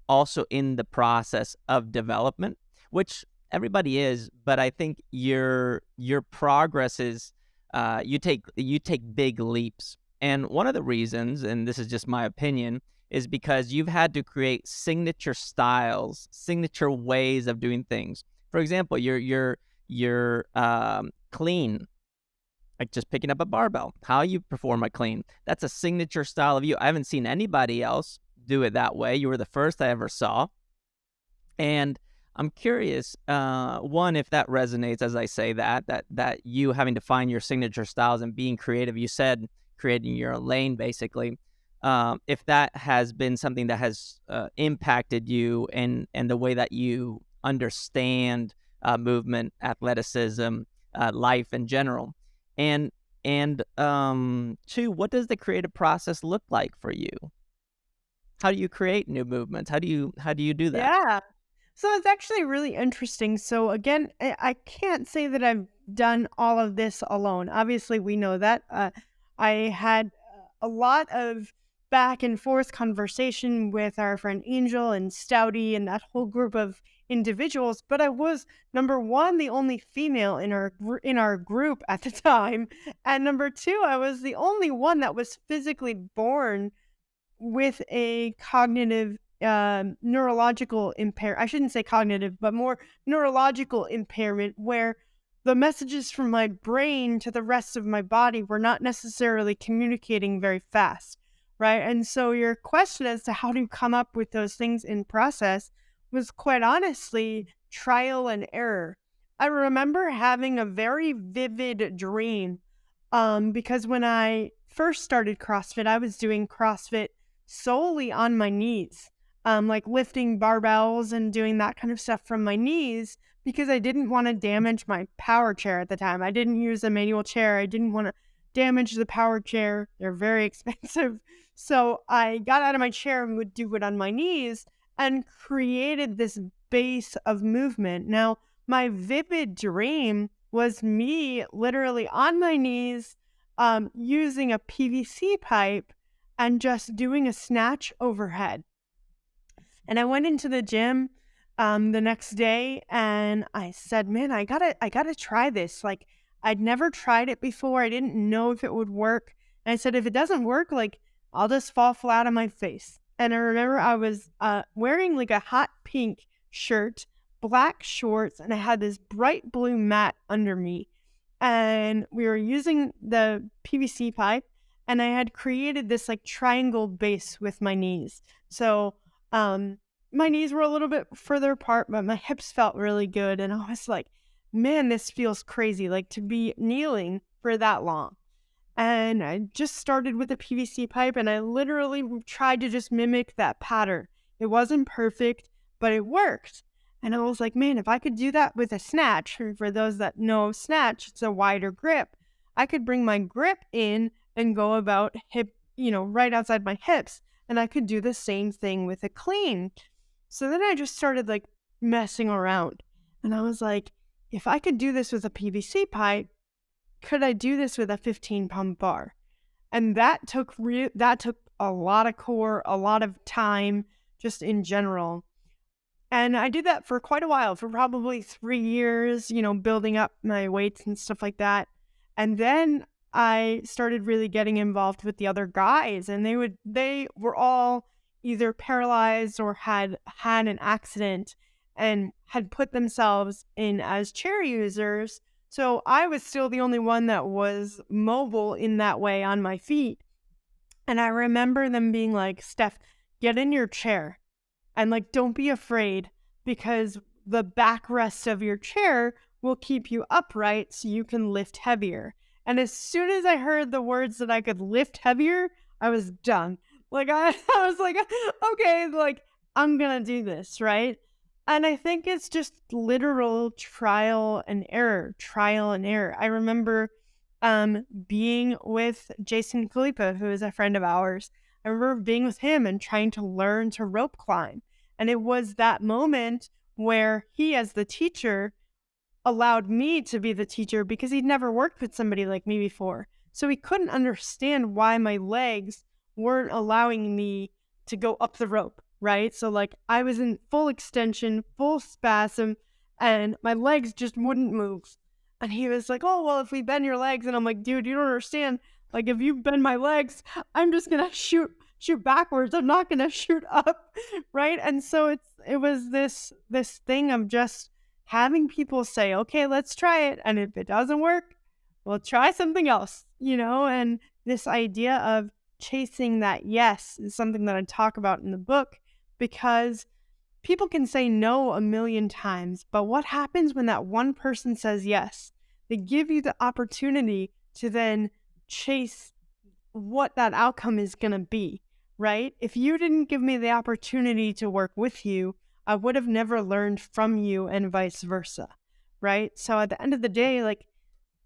also in the process of development, which everybody is. But I think your progress is you take big leaps. And one of the reasons, and this is just my opinion, is because you've had to create signature styles, signature ways of doing things. For example, you're clean, like just picking up a barbell, how you perform a clean. That's a signature style of you. I haven't seen anybody else do it that way. You were the first I ever saw. And I'm curious, one, if that resonates as I say that you having to find your signature styles and being creative. You said creating your own lane, basically. If that has been something that has impacted you and the way that you understand movement, athleticism, life in general. And two, what does the creative process look like for you? How do you create new movements? How do you do that? Yeah. So it's actually really interesting. So again, I can't say that I've done all of this alone. Obviously, we know that. I had a lot of back and forth conversation with our friend Angel and Stouty and that whole group of individuals, but I was, number one, the only female in our group at the time, and number two, I was the only one that was physically born with a cognitive neurological I shouldn't say cognitive, but more neurological impairment, where the messages from my brain to the rest of my body were not necessarily communicating very fast, right? And so your question as to how do you come up with those things in process was quite honestly trial and error. I remember having a very vivid dream because when I first started CrossFit, I was doing CrossFit solely on my knees, like lifting barbells and doing that kind of stuff from my knees, because I didn't want to damage my power chair at the time. I didn't use a manual chair. I didn't want to damage the power chair. They're very expensive. So I got out of my chair and would do it on my knees and created this base of movement. Now, my vivid dream was me literally on my knees, using a PVC pipe and just doing a snatch overhead. And I went into the gym the next day and I said, man, I gotta try this. Like, I'd never tried it before. I didn't know if it would work. And I said, if it doesn't work, like, I'll just fall flat on my face. And I remember I was wearing like a hot pink shirt, black shorts, and I had this bright blue mat under me. And we were using the PVC pipe, and I had created this like triangle base with my knees. So my knees were a little bit further apart, but my hips felt really good. And I was like, man, this feels crazy, like to be kneeling for that long. And I just started with a PVC pipe, and I literally tried to just mimic that pattern. It wasn't perfect, but it worked. And I was like, man, if I could do that with a snatch, or for those that know snatch, it's a wider grip. I could bring my grip in and go about hip, right outside my hips. And I could do the same thing with a clean. So then I just started like messing around. And I was like, if I could do this with a PVC pipe, could I do this with a 15-pound bar? And that took a lot of core, a lot of time, just in general. And I did that for quite a while, for probably 3 years, building up my weights and stuff like that. And then I started really getting involved with the other guys, and they were all either paralyzed or had an accident and had put themselves in as chair users. So I was still the only one that was mobile in that way on my feet. And I remember them being like, Steph, get in your chair and like, don't be afraid, because the backrest of your chair will keep you upright so you can lift heavier. And as soon as I heard the words that I could lift heavier, I was done. Like I was like, okay, like I'm going to do this, right? And I think it's just literal trial and error. I remember being with Jason Khalipa, who is a friend of ours. I remember being with him and trying to learn to rope climb. And it was that moment where he, as the teacher, allowed me to be the teacher, because he'd never worked with somebody like me before. So he couldn't understand why my legs weren't allowing me to go up the rope. Right? So like I was in full extension, full spasm, and my legs just wouldn't move. And he was like, oh, well, if we bend your legs. And I'm like, dude, you don't understand. Like if you bend my legs, I'm just going to shoot backwards. I'm not going to shoot up. Right? And so it was this thing of just having people say, okay, let's try it. And if it doesn't work, we'll try something else, and this idea of chasing that yes is something that I talk about in the book. Because people can say no a million times, but what happens when that one person says yes? They give you the opportunity to then chase what that outcome is going to be, right? If you didn't give me the opportunity to work with you, I would have never learned from you, and vice versa, right? So at the end of the day, like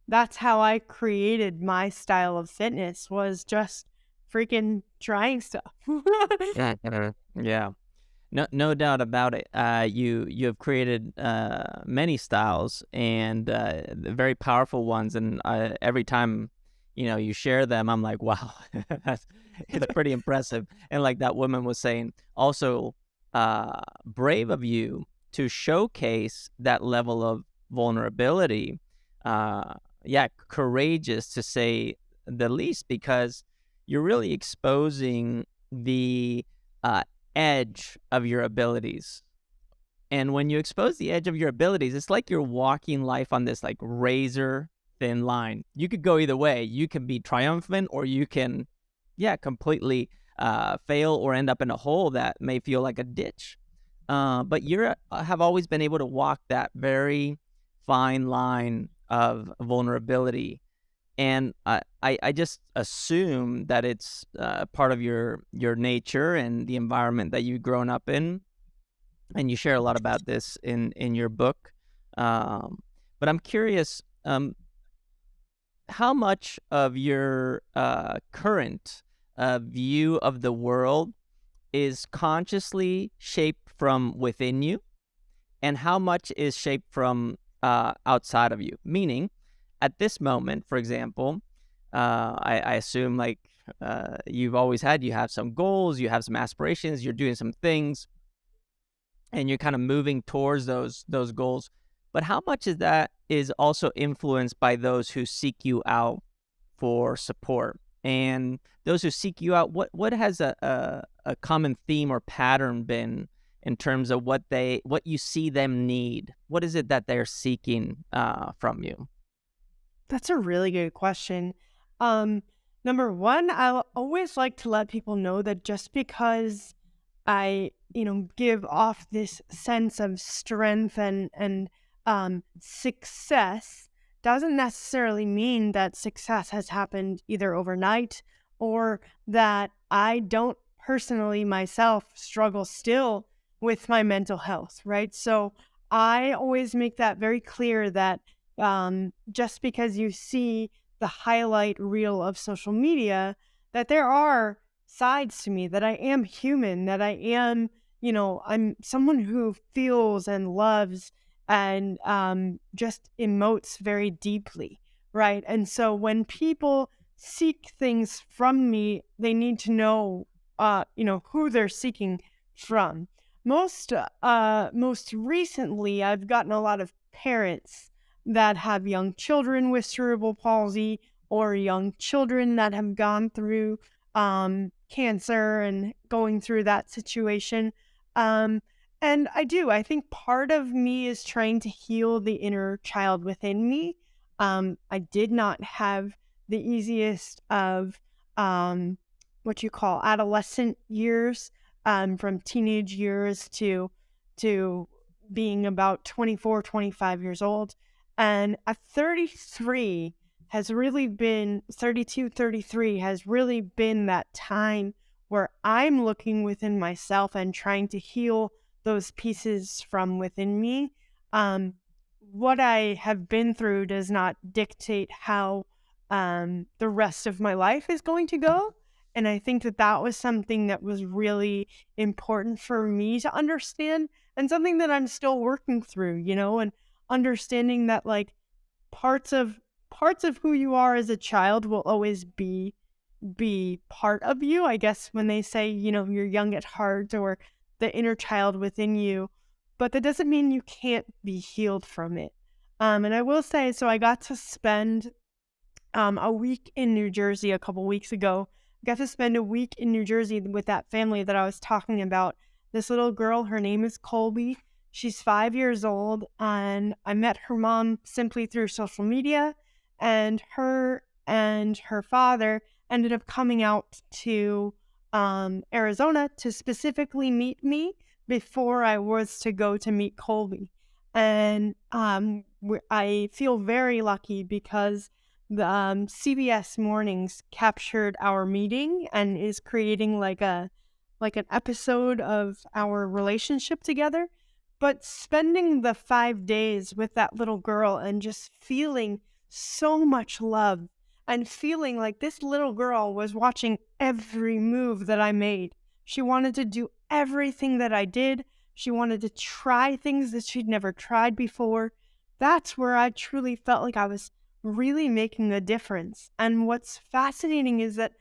that's how I created my style of fitness, was just freaking trying stuff. Yeah. No doubt about it. You have created many styles, and very powerful ones. And every time you share them, I'm like, wow, it's pretty impressive. And like that woman was saying, also brave of you to showcase that level of vulnerability. Courageous to say the least, because you're really exposing the edge of your abilities. And when you expose the edge of your abilities, it's like you're walking life on this like razor thin line. You could go either way. You can be triumphant, or you can completely fail or end up in a hole that may feel like a ditch. But you have always been able to walk that very fine line of vulnerability. And I just assume that it's part of your nature and the environment that you've grown up in. And you share a lot about this in your book. But I'm curious, how much of your current view of the world is consciously shaped from within you, and how much is shaped from outside of you? Meaning, at this moment, for example, I assume like you have some goals, you have some aspirations, you're doing some things, and you're kind of moving towards those goals. But how much of that is also influenced by those who seek you out for support? And those who seek you out, what has a common theme or pattern been in terms of what you see them need? What is it that they're seeking from you? That's a really good question. Now Number one, I always like to let people know that just because I, give off this sense of strength and success doesn't necessarily mean that success has happened either overnight or that I don't personally myself struggle still with my mental health, right? So I always make that very clear that just because you see the highlight reel of social media, that there are sides to me, that I am human, that I am, I'm someone who feels and loves and just emotes very deeply, right? And so when people seek things from me, they need to know, who they're seeking from. Most recently, I've gotten a lot of parents that have young children with cerebral palsy or young children that have gone through cancer and going through that situation. Um, and I think part of me is trying to heal the inner child within me. I did not have the easiest of what you call adolescent years, from teenage years to being about 24, 25 years old. And at 33 has really been 32, 33 has really been that time where I'm looking within myself and trying to heal those pieces from within me. What I have been through does not dictate how the rest of my life is going to go. And I think that was something that was really important for me to understand and something that I'm still working through, and understanding that like parts of who you are as a child will always be part of you. I guess when they say, you're young at heart or the inner child within you, but that doesn't mean you can't be healed from it. And I will say, so I got to spend a week in New Jersey a couple weeks ago. I got to spend a week in New Jersey with that family that I was talking about. This little girl, her name is Colby. She's 5 years old, and I met her mom simply through social media, and her father ended up coming out to Arizona to specifically meet me before I was to go to meet Colby. And I feel very lucky because the CBS Mornings captured our meeting and is creating like an episode of our relationship together. But spending the 5 days with that little girl and just feeling so much love and feeling like this little girl was watching every move that I made. She wanted to do everything that I did. She wanted to try things that she'd never tried before. That's where I truly felt like I was really making a difference. And what's fascinating is that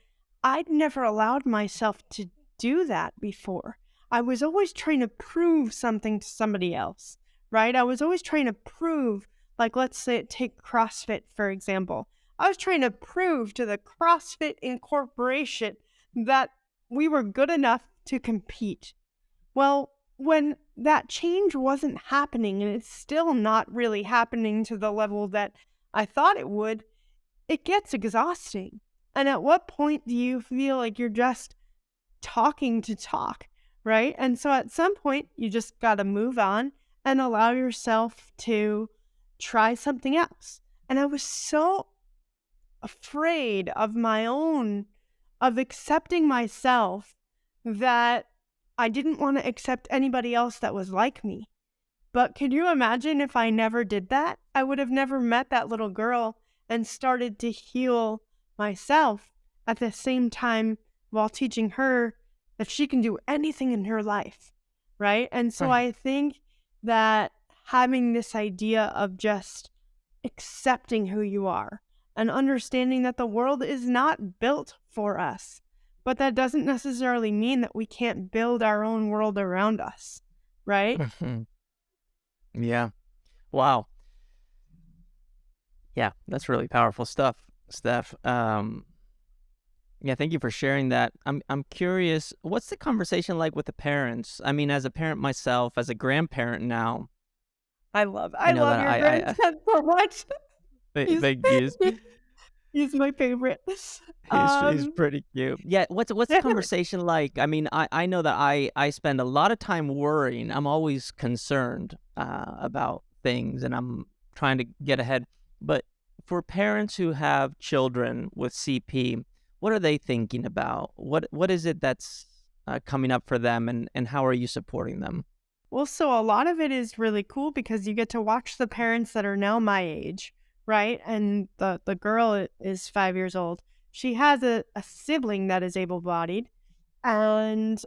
I'd never allowed myself to do that before. I was always trying to prove something to somebody else, right? I was always trying to prove, like, let's say take CrossFit, for example. I was trying to prove to the CrossFit Incorporation that we were good enough to compete. Well, when that change wasn't happening, and it's still not really happening to the level that I thought it would, it gets exhausting. And at what point do you feel like you're just talking to talk, right? And so at some point, you just got to move on and allow yourself to try something else. And I was so afraid of accepting myself that I didn't want to accept anybody else that was like me. But could you imagine if I never did that? I would have never met that little girl and started to heal myself at the same time while teaching her that she can do anything in her life, right? And so I think that having this idea of just accepting who you are and understanding that the world is not built for us, but that doesn't necessarily mean that we can't build our own world around us, right? Yeah. Wow. Yeah, that's really powerful stuff, Steph. Yeah, thank you for sharing that. I'm curious, what's the conversation like with the parents? I mean, as a parent myself, as a grandparent now, I love you know your that grandson so much. thank you. He's my favorite. He's Um, pretty cute. Yeah, what's the conversation like? I mean, I know that I spend a lot of time worrying. I'm always concerned about things, and I'm trying to get ahead. But for parents who have children with CP, what are they thinking about? What is it that's coming up for them, and how are you supporting them? Well, so a lot of it is really cool because you get to watch the parents that are now my age, right? And the girl is 5 years old. She has a sibling that is able-bodied, and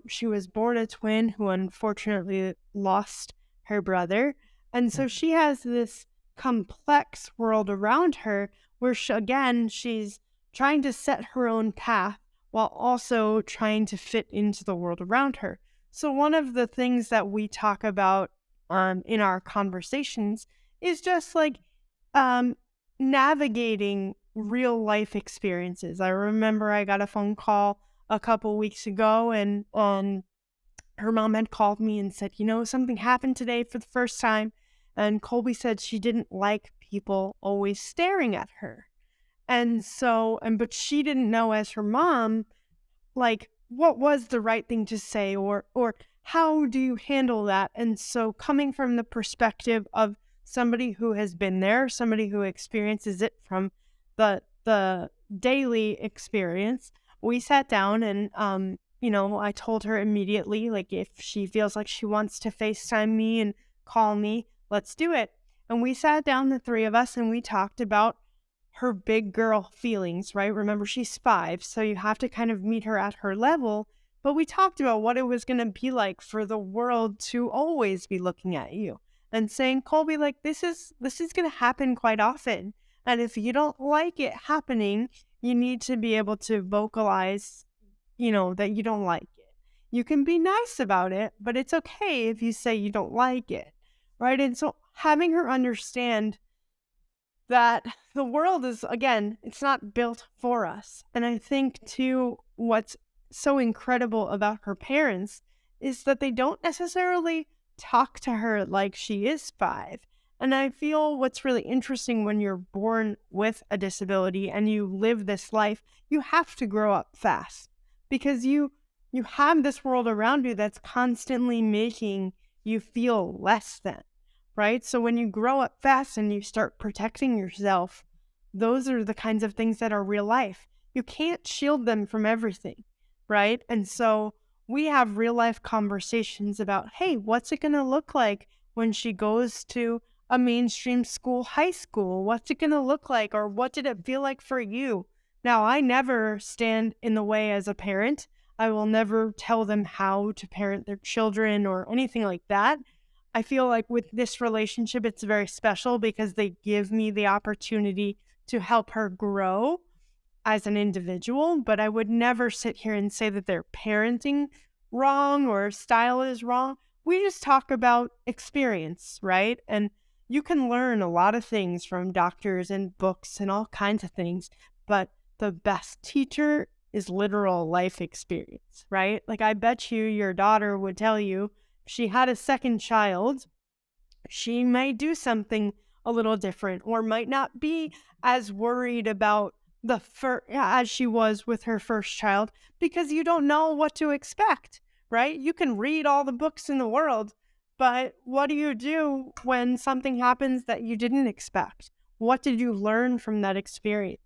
she was born a twin who unfortunately lost her brother. And so she has this complex world around her where she's trying to set her own path while also trying to fit into the world around her. So one of the things that we talk about in our conversations is just like um, navigating real life experiences. I remember I got a phone call a couple weeks ago, and her mom had called me and said, something happened today for the first time. And Colby said she didn't like people always staring at her. And so, but she didn't know as her mom, like what was the right thing to say, or how do you handle that? And so coming from the perspective of somebody who has been there, somebody who experiences it from the daily experience, we sat down and I told her immediately, like, if she feels like she wants to FaceTime me and call me, let's do it. And we sat down, the three of us, and we talked about her big girl feelings, right? Remember, she's 5, so you have to kind of meet her at her level. But we talked about what it was going to be like for the world to always be looking at you and saying, Colby, like, this is going to happen quite often. And if you don't like it happening, you need to be able to vocalize, that you don't like it. You can be nice about it, but it's okay if you say you don't like it, right? And so having her understand that the world is, again, it's not built for us. And I think, too, what's so incredible about her parents is that they don't necessarily talk to her like she is 5. And I feel what's really interesting when you're born with a disability and you live this life, you have to grow up fast because you have this world around you that's constantly making you feel less than. Right? So when you grow up fast and you start protecting yourself, those are the kinds of things that are real life. You can't shield them from everything, right? And so we have real life conversations about, hey, what's it going to look like when she goes to a mainstream school, high school? What's it going to look like? Or what did it feel like for you? Now, I never stand in the way as a parent. I will never tell them how to parent their children or anything like that. I feel like with this relationship, it's very special because they give me the opportunity to help her grow as an individual, but I would never sit here and say that they're parenting wrong or style is wrong. We just talk about experience, right? And you can learn a lot of things from doctors and books and all kinds of things, but the best teacher is literal life experience, right? Like, I bet your daughter would tell you, she had a second child, she might do something a little different or might not be as worried about as she was with her first child because you don't know what to expect, right? You can read all the books in the world, but what do you do when something happens that you didn't expect? What did you learn from that experience?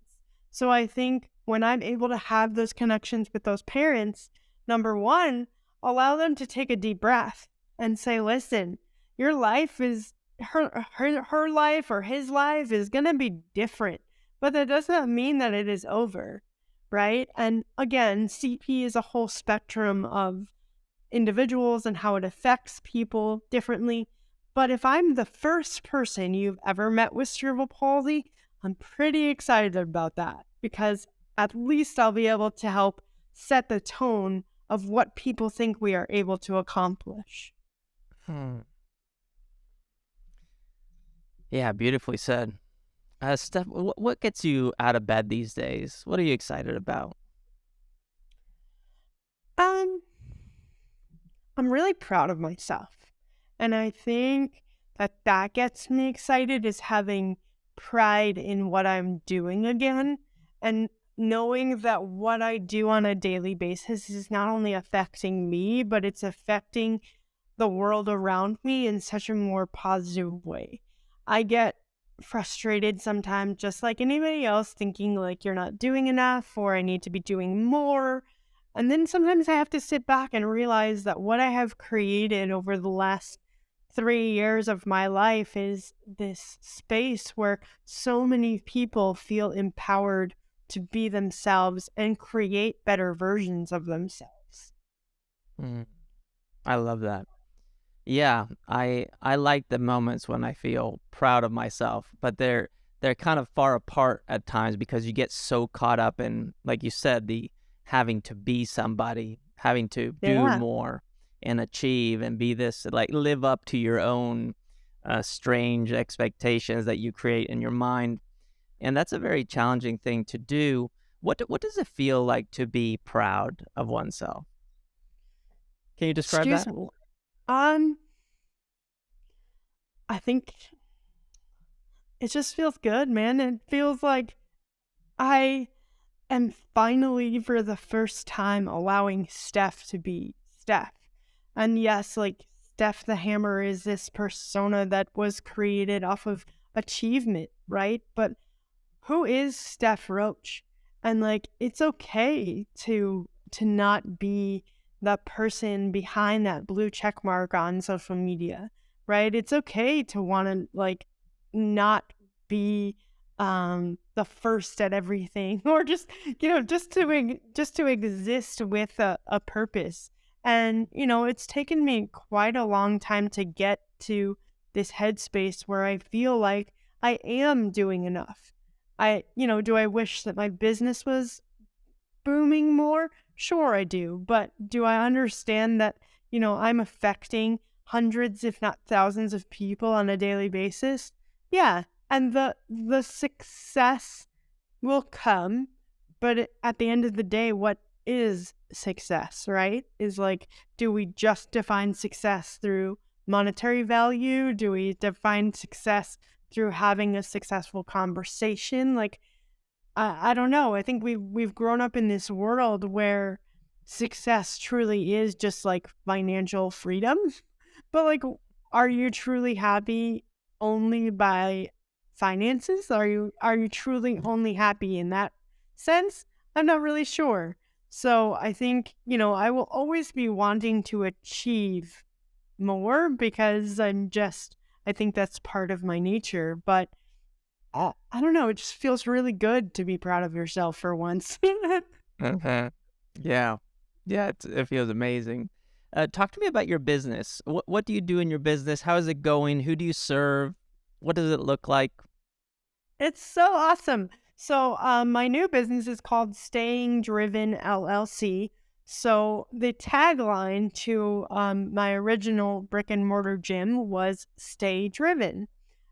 So I think when I'm able to have those connections with those parents, number one, allow them to take a deep breath and say, listen, your life is her life or his life is going to be different, but that does not mean that it is over, right? And again, CP is a whole spectrum of individuals and how it affects people differently. But if I'm the first person you've ever met with cerebral palsy, I'm pretty excited about that because at least I'll be able to help set the tone of what people think we are able to accomplish. Yeah, beautifully said. Steph, what gets you out of bed these days? What are you excited about? Um, I'm really proud of myself. And I think that gets me excited is having pride in what I'm doing again, and knowing that what I do on a daily basis is not only affecting me, but it's affecting the world around me in such a more positive way. I get frustrated sometimes, just like anybody else, thinking like you're not doing enough or I need to be doing more. And then sometimes I have to sit back and realize that what I have created over the last 3 years of my life is this space where so many people feel empowered to be themselves and create better versions of themselves. I love that. Yeah, I like the moments when I feel proud of myself, but they're kind of far apart at times because you get so caught up in, like you said, the having to be somebody, having to do Yeah. more and achieve and be this, like live up to your own strange expectations that you create in your mind. And that's a very challenging thing to do. What does it feel like to be proud of oneself? Can you describe Excuse that? me. Um, I think it just feels good, man. It feels like I am finally, for the first time, allowing Steph to be Steph. And yes, like Steph the Hammer is this persona that was created off of achievement, right? But who is Steph Roach? And like it's okay to not be the person behind that blue check mark on social media, right? It's okay to want to like not be the first at everything or just just to exist with a purpose. And it's taken me quite a long time to get to this headspace where I feel like I am doing enough. Do I wish that my business was booming more? Sure, I do. But do I understand that, I'm affecting hundreds, if not thousands of people on a daily basis? Yeah. And the success will come. But at the end of the day, what is success, right? Is like, do we just define success through monetary value? Do we define success through having a successful conversation? Like, I don't know. I think we've grown up in this world where success truly is just like financial freedom. But like, are you truly happy only by finances? Are you truly only happy in that sense? I'm not really sure. So I think, I will always be wanting to achieve more because I think that's part of my nature. But I don't know. It just feels really good to be proud of yourself for once. Mhm. Yeah. Yeah, it feels amazing. Talk to me about your business. What do you do in your business? How is it going? Who do you serve? What does it look like? It's so awesome. So, my new business is called Staying Driven LLC. So, the tagline to my original brick and mortar gym was Stay Driven.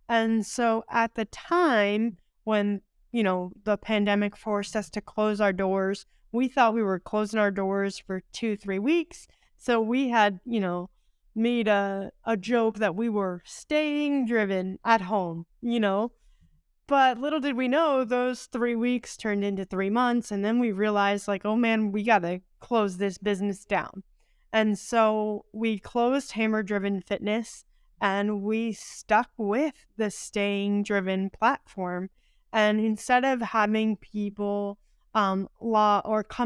And so, at the time when, the pandemic forced us to close our doors, we thought we were closing our doors for 2, 3 weeks. So, we had, made a joke that we were staying driven at home. But little did we know, those 3 weeks turned into 3 months. And then we realized, like, oh man, we got to close this business down. And so we closed Hammer Driven Fitness and we stuck with the Staying Driven platform. And instead of having people come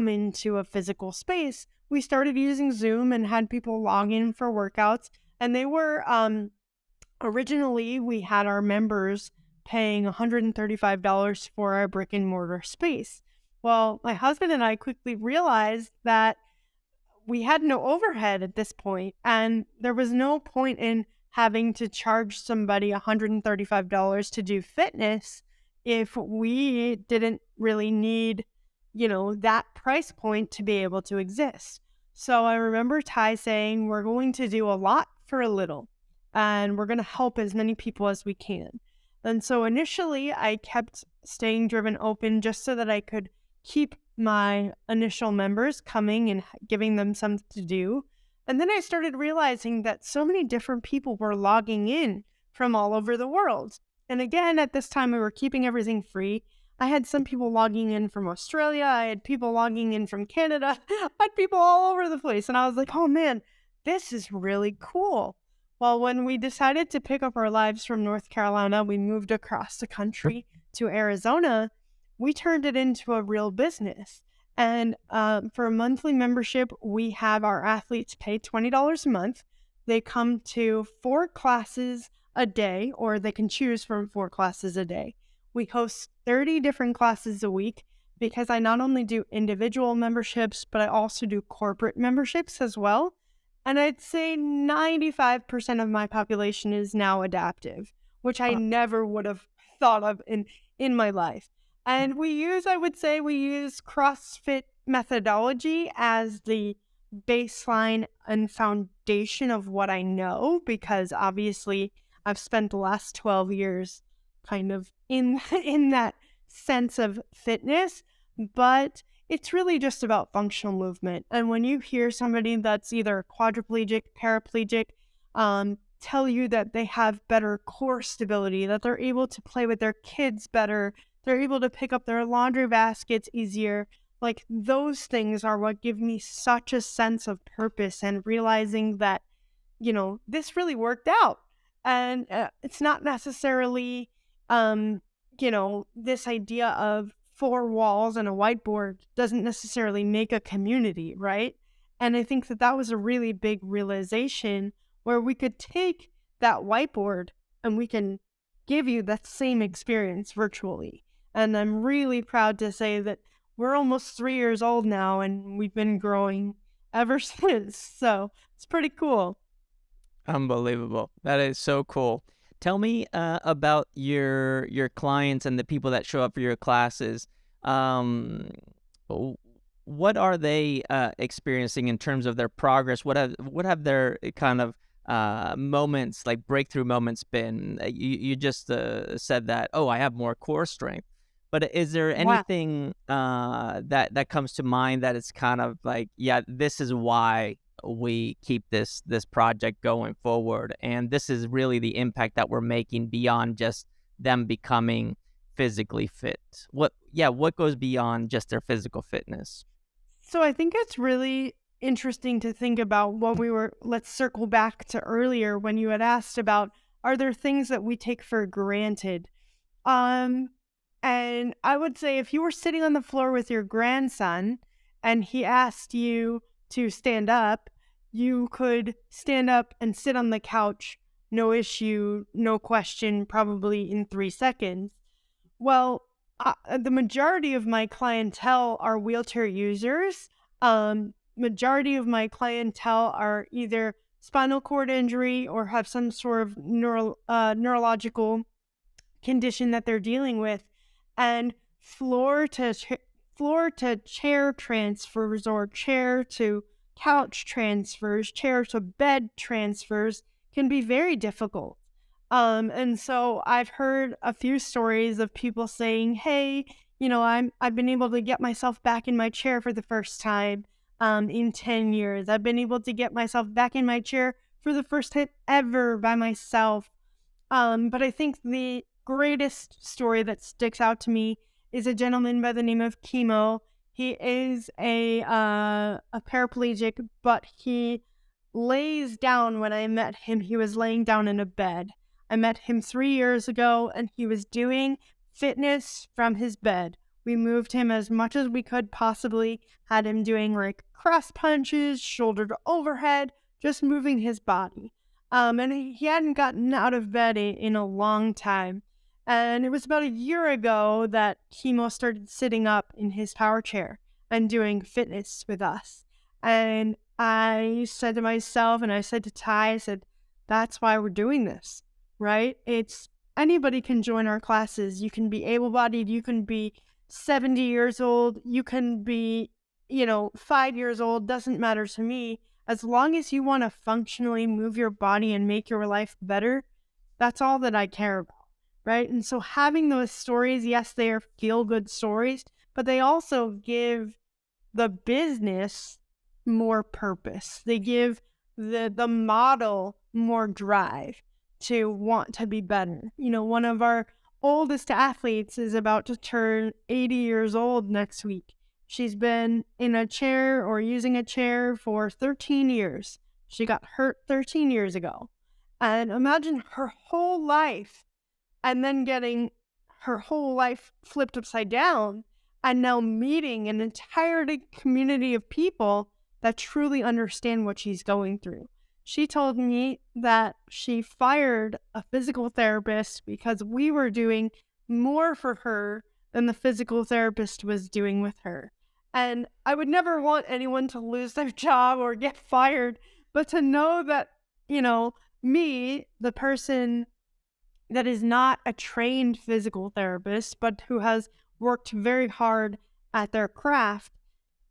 into a physical space, we started using Zoom and had people log in for workouts. And they were originally, we had our members paying $135 for our brick and mortar space. Well, my husband and I quickly realized that we had no overhead at this point, and there was no point in having to charge somebody $135 to do fitness if we didn't really need, that price point to be able to exist. So I remember Ty saying, we're going to do a lot for a little, and we're going to help as many people as we can. And so initially, I kept Staying Driven open just so that I could keep my initial members coming and giving them something to do. And then I started realizing that so many different people were logging in from all over the world. And again, at this time, we were keeping everything free. I had some people logging in from Australia. I had people logging in from Canada. I had people all over the place. And I was like, oh man, this is really cool. Well, when we decided to pick up our lives from North Carolina, we moved across the country to Arizona. We turned it into a real business. And for a monthly membership, we have our athletes pay $20 a month. They come to 4 classes a day, or they can choose from 4 classes a day. We host 30 different classes a week because I not only do individual memberships, but I also do corporate memberships as well. And I'd say 95% of my population is now adaptive, which I never would have thought of in my life. And I would say we use CrossFit methodology as the baseline and foundation of what I know, because obviously I've spent the last 12 years kind of in that sense of fitness, but it's really just about functional movement. And when you hear somebody that's either quadriplegic, paraplegic, tell you that they have better core stability, that they're able to play with their kids better, they're able to pick up their laundry baskets easier, like those things are what give me such a sense of purpose and realizing that, this really worked out. And it's not necessarily, this idea of 4 walls and a whiteboard doesn't necessarily make a community, right? And I think that was a really big realization where we could take that whiteboard and we can give you that same experience virtually. And I'm really proud to say that we're almost 3 years old now and we've been growing ever since. So it's pretty cool. Unbelievable. That is so cool. Tell me about your clients and the people that show up for your classes. What are they experiencing in terms of their progress? What have their kind of moments, like breakthrough moments, been? You just said that, oh, I have more core strength. But is there anything that comes to mind that it's kind of like, yeah, this is why we keep this project going forward, and this is really the impact that we're making beyond just them becoming physically fit? What goes beyond just their physical fitness? So I think it's really interesting to think about let's circle back to earlier when you had asked about, are there things that we take for granted? And I would say if you were sitting on the floor with your grandson and he asked you to stand up, you could stand up and sit on the couch, no issue, no question, probably in 3 seconds. Well, the majority of my clientele are wheelchair users. Majority of my clientele are either spinal cord injury or have some sort of neurological condition that they're dealing with. And floor to chair transfers or chair to couch transfers, chair to bed transfers can be very difficult. And so I've heard a few stories of people saying, hey, I've been able to get myself back in my chair for the first time in 10 years. I've been able to get myself back in my chair for the first time ever by myself. But I think the greatest story that sticks out to me is a gentleman by the name of Chemo. He is a paraplegic, but he lays down. When I met him, he was laying down in a bed. I met him 3 years ago, and he was doing fitness from his bed. We moved him as much as we could possibly, had him doing like cross punches, shoulder to overhead, just moving his body. And he hadn't gotten out of bed in a long time. And it was about a year ago that Chemo started sitting up in his power chair and doing fitness with us. And I said to myself, and I said to Ty, I said, that's why we're doing this, right? It's anybody can join our classes. You can be able-bodied, you can be 70 years old, you can be, 5 years old, doesn't matter to me. As long as you want to functionally move your body and make your life better, that's all that I care about. Right? And so having those stories, yes, they are feel-good stories, but they also give the business more purpose. They give the model more drive. to want to be better. One of our oldest athletes is about to turn 80 years old next week. She's been in a chair or using a chair for 13 years. She got hurt 13 years ago. And imagine her whole life and then getting her whole life flipped upside down and now meeting an entire community of people that truly understand what she's going through. She told me that she fired a physical therapist because we were doing more for her than the physical therapist was doing with her. And I would never want anyone to lose their job or get fired, but to know that, me, the person that is not a trained physical therapist, but who has worked very hard at their craft,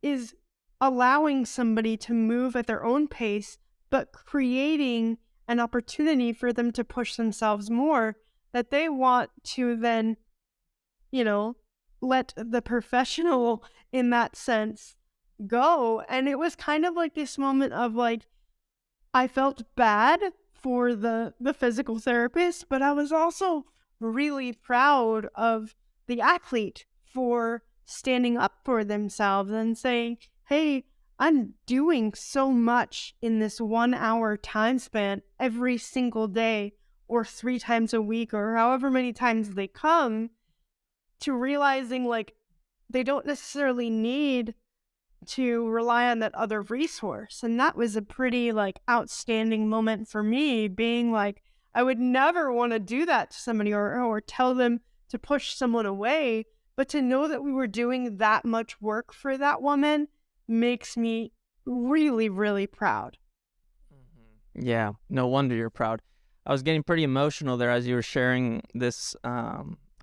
is allowing somebody to move at their own pace, but creating an opportunity for them to push themselves more, that they want to then, let the professional in that sense go. And it was kind of like this moment of like, I felt bad for the physical therapist, but I was also really proud of the athlete for standing up for themselves and saying, hey, I'm doing so much in this 1 hour time span every single day or 3 times a week or however many times they come, to realizing like they don't necessarily need to rely on that other resource. And that was a pretty like outstanding moment for me, being like, I would never want to do that to somebody or tell them to push someone away, but to know that we were doing that much work for that woman makes me really, really proud. Yeah, no wonder you're proud. I was getting pretty emotional there as you were sharing this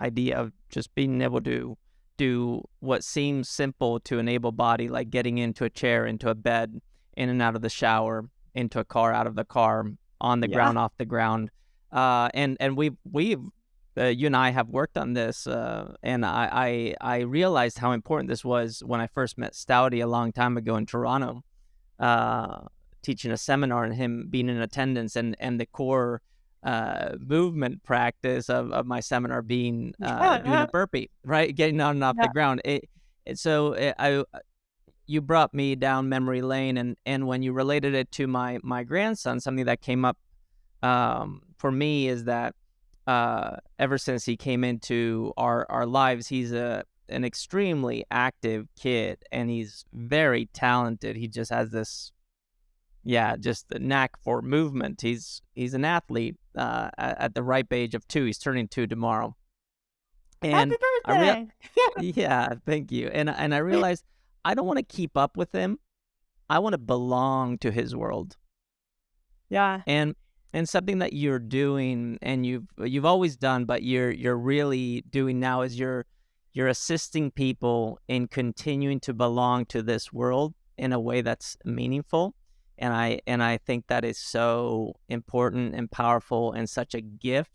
idea of just being able to do what seems simple to an able body, like getting into a chair, into a bed, in and out of the shower, into a car, out of the car, on the ground, off the ground. And we've you and I have worked on this, and I realized how important this was when I first met Stouty a long time ago in Toronto, teaching a seminar, and him being in attendance, and the core movement practice of my seminar being doing a burpee, right? Getting on and off the ground. You brought me down memory lane, and when you related it to my grandson, something that came up for me is that ever since he came into our lives, he's an extremely active kid, and he's very talented. He just has this just the knack for movement. He's an athlete at the ripe age of 2. He's turning 2 tomorrow. And happy birthday! Yeah, thank you. And I realized I don't want to keep up with him. I want to belong to his world. Yeah. And something that you're doing, and you've always done, but you're really doing now, is you're assisting people in continuing to belong to this world in a way that's meaningful. And I think that is so important and powerful and such a gift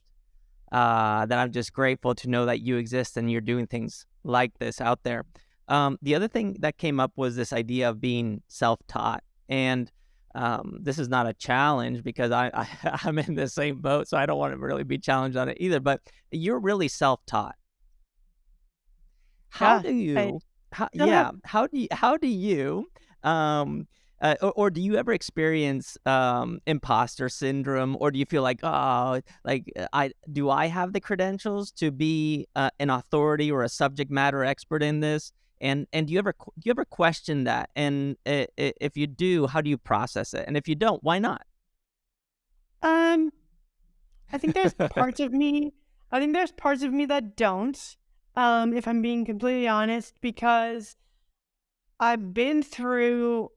that I'm just grateful to know that you exist and you're doing things like this out there. The other thing that came up was this idea of being self-taught. And this is not a challenge because I'm in the same boat, so I don't want to really be challenged on it either. But you're really self-taught. How do you or do you ever experience imposter syndrome, or do you feel like, I have the credentials to be an authority or a subject matter expert in this? And do you ever question that? And if you do, how do you process it? And if you don't, why not? I think there's parts of me. I think there's parts of me that don't. If I'm being completely honest, because I've been through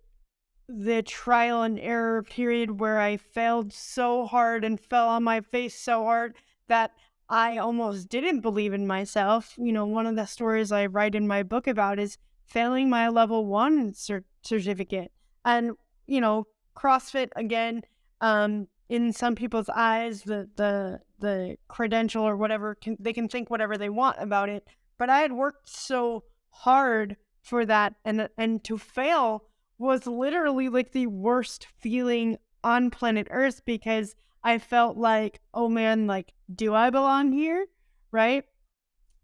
the trial and error period where I failed so hard and fell on my face so hard that I almost didn't believe in myself. One of the stories I write in my book about is failing my level 1 certificate. And, CrossFit, again, in some people's eyes, the credential or whatever, they can think whatever they want about it. But I had worked so hard for that, and to fail was literally like the worst feeling on planet Earth, because I felt like, oh man, like, do I belong here? Right?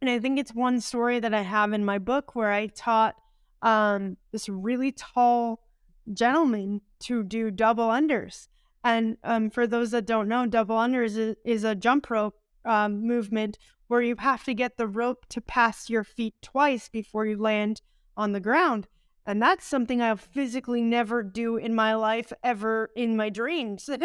And I think it's one story that I have in my book where I taught this really tall gentleman to do double unders. And for those that don't know, double unders is a jump rope movement where you have to get the rope to pass your feet twice before you land on the ground. And that's something I'll physically never do in my life, ever in my dreams. Like,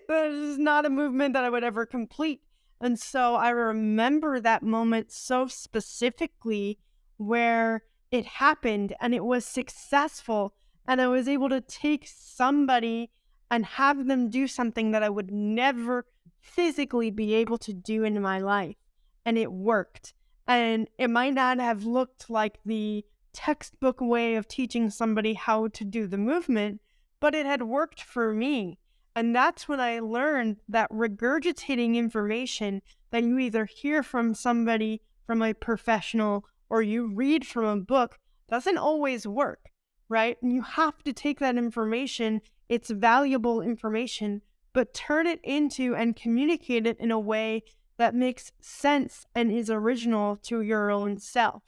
that is not a movement that I would ever complete. And so I remember that moment so specifically where it happened and it was successful. And I was able to take somebody and have them do something that I would never physically be able to do in my life. And it worked. And it might not have looked like the textbook way of teaching somebody how to do the movement, but it had worked for me. And that's when I learned that regurgitating information that you either hear from somebody, from a professional, or you read from a book doesn't always work, right? And you have to take that information, it's valuable information, but turn it into and communicate it in a way that makes sense and is original to your own self.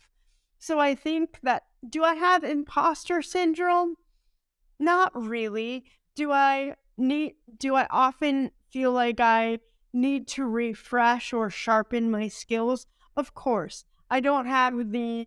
So I think that, do I have imposter syndrome? Not really. Do I often feel like I need to refresh or sharpen my skills? Of course. I don't have the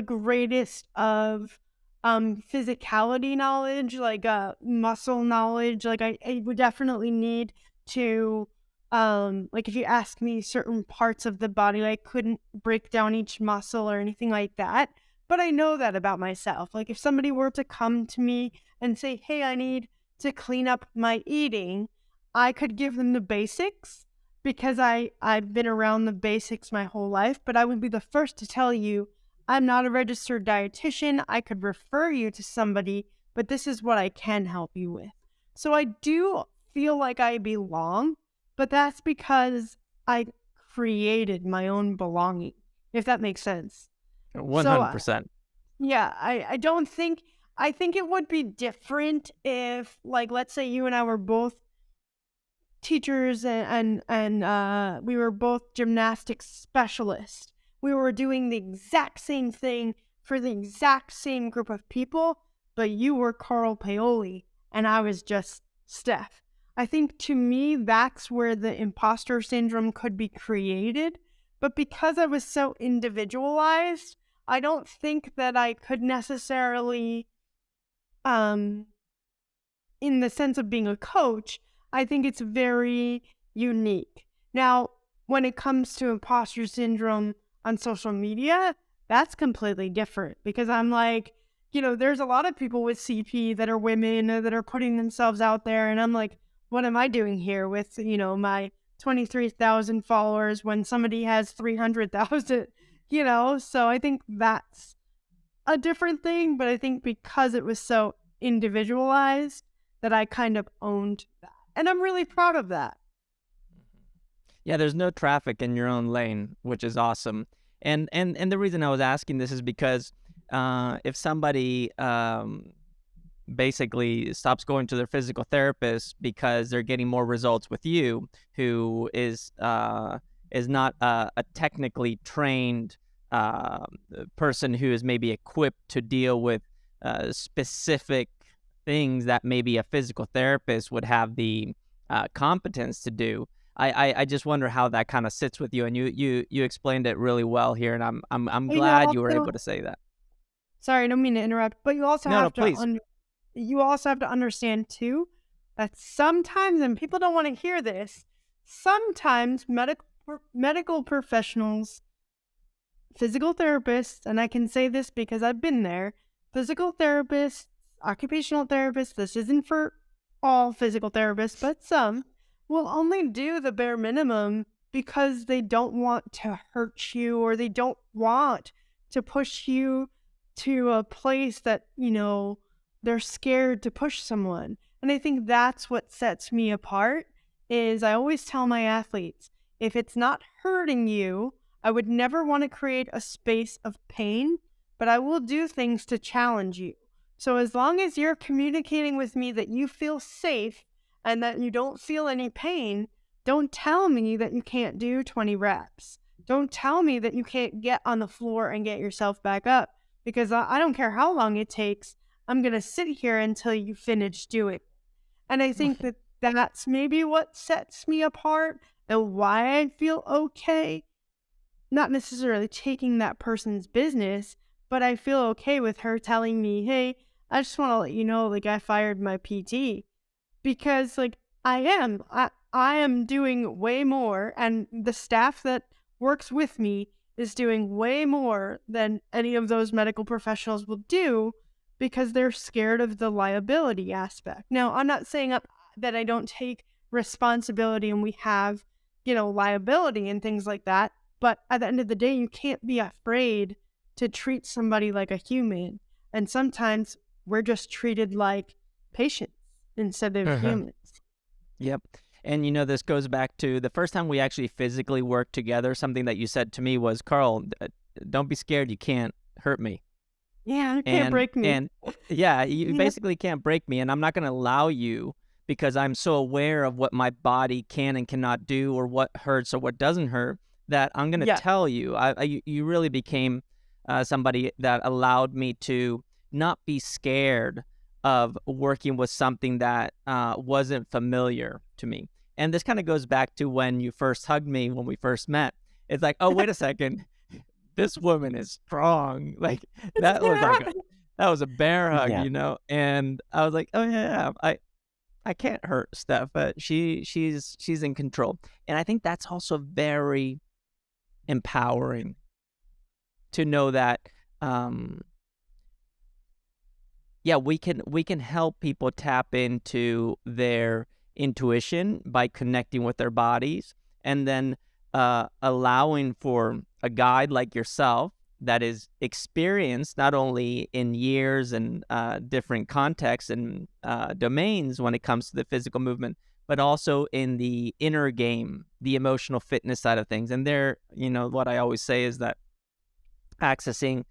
greatest of physicality knowledge, like muscle knowledge. Like I would definitely need to like if you ask me certain parts of the body, I couldn't break down each muscle or anything like that. But I know that about myself. Like if somebody were to come to me and say, hey, I need to clean up my eating, I could give them the basics because I've been around the basics my whole life, but I would be the first to tell you I'm not a registered dietitian. I could refer you to somebody, but this is what I can help you with. So I do feel like I belong, but that's because I created my own belonging, if that makes sense. 100%. Yeah, I don't think, I think it would be different if, like, let's say you and I were both teachers and we were both gymnastics specialists. We were doing the exact same thing for the exact same group of people, but you were Paoli and I was just Steph. I think to me, that's where the imposter syndrome could be created. But because I was so individualized, I don't think that I could necessarily, in the sense of being a coach, I think it's very unique. Now, when it comes to imposter syndrome on social media, that's completely different because I'm like, you know, there's a lot of people with CP that are women that are putting themselves out there. And I'm like, what am I doing here with, you know, my 23,000 followers when somebody has 300,000, you know? So I think that's a different thing. But I think because it was so individualized that I kind of owned that. And I'm really proud of that. Yeah, there's no traffic in your own lane, which is awesome. And the reason I was asking this is because if somebody basically stops going to their physical therapist because they're getting more results with you, who is not a technically trained person who is maybe equipped to deal with specific things that maybe a physical therapist would have the competence to do. I just wonder how that kind of sits with you, and you explained it really well here, and I'm glad you were able to say that. Sorry, I don't mean to interrupt, but you also have to you also have to understand too that sometimes, and people don't want to hear this, sometimes medical professionals, physical therapists, and I can say this because I've been there, physical therapists, occupational therapists, this isn't for all physical therapists, but some will only do the bare minimum because they don't want to hurt you or they don't want to push you to a place that, you know, they're scared to push someone. And I think that's what sets me apart is I always tell my athletes, if it's not hurting you, I would never want to create a space of pain, but I will do things to challenge you. So as long as you're communicating with me that you feel safe and that you don't feel any pain, don't tell me that you can't do 20 reps. Don't tell me that you can't get on the floor and get yourself back up, because I don't care how long it takes. I'm going to sit here until you finish doing it. And I think that that's maybe what sets me apart and why I feel okay. Not necessarily taking that person's business, but I feel okay with her telling me, hey, I just want to let you know, like, I fired my PT. Because, like, I am doing way more, and the staff that works with me is doing way more than any of those medical professionals will do, because they're scared of the liability aspect. Now, I'm not saying that I don't take responsibility and we have, liability and things like that. But at the end of the day, you can't be afraid to treat somebody like a human. And sometimes we're just treated like patients instead of humans. Yep. And, this goes back to the first time we actually physically worked together. Something that you said to me was, Carl, don't be scared. You can't hurt me. Yeah, you can't break me. And yeah, you basically can't break me. And I'm not going to allow you, because I'm so aware of what my body can and cannot do, or what hurts or what doesn't hurt, that I'm going to tell you. You really became somebody that allowed me to not be scared of working with something that wasn't familiar to me. And this kind of goes back to when you first hugged me when we first met. It's like, oh, wait a second. This woman is strong. Like, that was a bear hug, And I was like, oh yeah, I can't hurt Steph, but she's in control. And I think that's also very empowering to know that we can help people tap into their intuition by connecting with their bodies, and then allowing for a guide like yourself that is experienced not only in years and different contexts and domains when it comes to the physical movement, but also in the inner game, the emotional fitness side of things. And there, what I always say is that accessing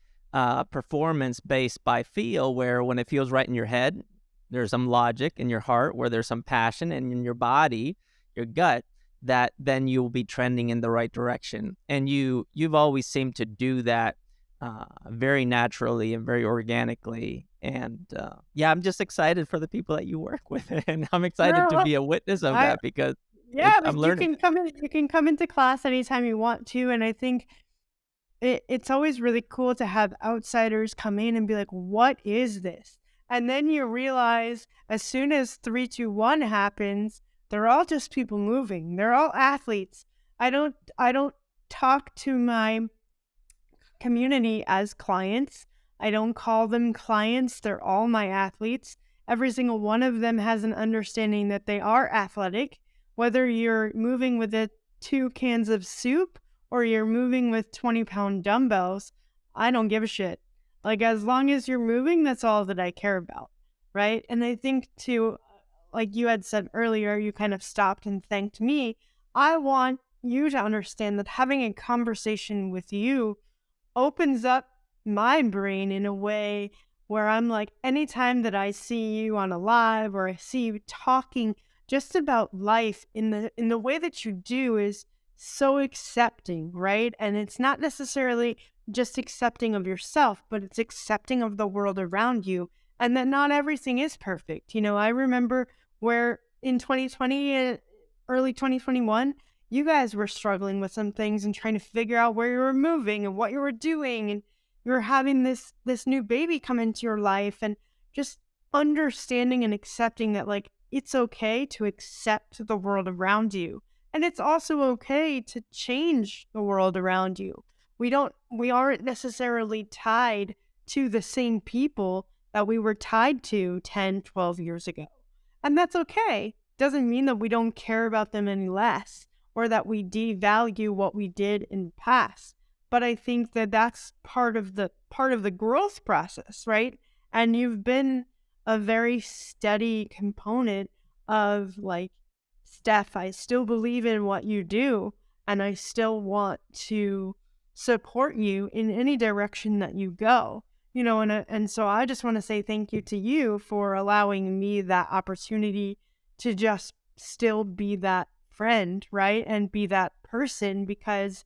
performance based by feel, where when it feels right in your head, there's some logic in your heart, where there's some passion, and in your body, your gut, that then you'll be trending in the right direction. And you've always seemed to do that very naturally and very organically. And I'm just excited for the people that you work with, and I'm excited to be a witness of that, because I'm learning. You can come into class anytime you want to, and I think it's always really cool to have outsiders come in and be like, what is this? And then you realize, as soon as 3, 2, 1 happens, they're all just people moving. They're all athletes. I don't talk to my community as clients. I don't call them clients. They're all my athletes. Every single one of them has an understanding that they are athletic, whether you're moving with 2 cans of soup or you're moving with 20-pound dumbbells. I don't give a shit. Like, as long as you're moving, that's all that I care about, right? And I think too, like you had said earlier, you kind of stopped and thanked me. I want you to understand that having a conversation with you opens up my brain in a way where I'm like, anytime that I see you on a live, or I see you talking just about life in the way that you do, is so accepting, right? And it's not necessarily just accepting of yourself, but it's accepting of the world around you, and that not everything is perfect. I remember where in 2020 and early 2021, you guys were struggling with some things and trying to figure out where you were moving and what you were doing, and you were having this new baby come into your life, and just understanding and accepting that, like, it's okay to accept the world around you. And it's also okay to change the world around you. We aren't necessarily tied to the same people that we were tied to 10, 12 years ago. And that's okay. Doesn't mean that we don't care about them any less, or that we devalue what we did in the past. But I think that that's part of the growth process, right? And you've been a very steady component of, like, Steph, I still believe in what you do, and I still want to support you in any direction that you go. And so I just want to say thank you to you for allowing me that opportunity to just still be that friend, right? And be that person, because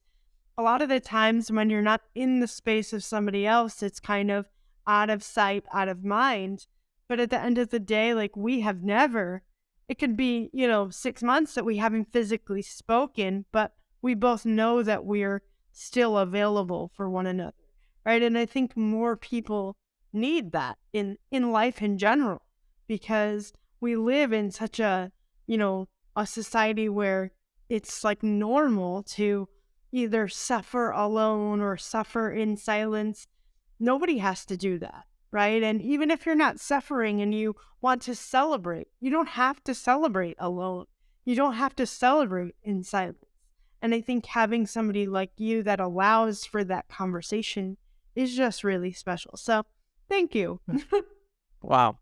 a lot of the times when you're not in the space of somebody else, it's kind of out of sight, out of mind. But at the end of the day, like, we have never, it could be, 6 months that we haven't physically spoken, but we both know that we're still available for one another, right? And I think more people need that in life in general, because we live in such a, a society where it's like normal to either suffer alone or suffer in silence. Nobody has to do that, right? And even if you're not suffering and you want to celebrate, you don't have to celebrate alone. You don't have to celebrate in silence. And I think having somebody like you that allows for that conversation is just really special. So thank you. Wow.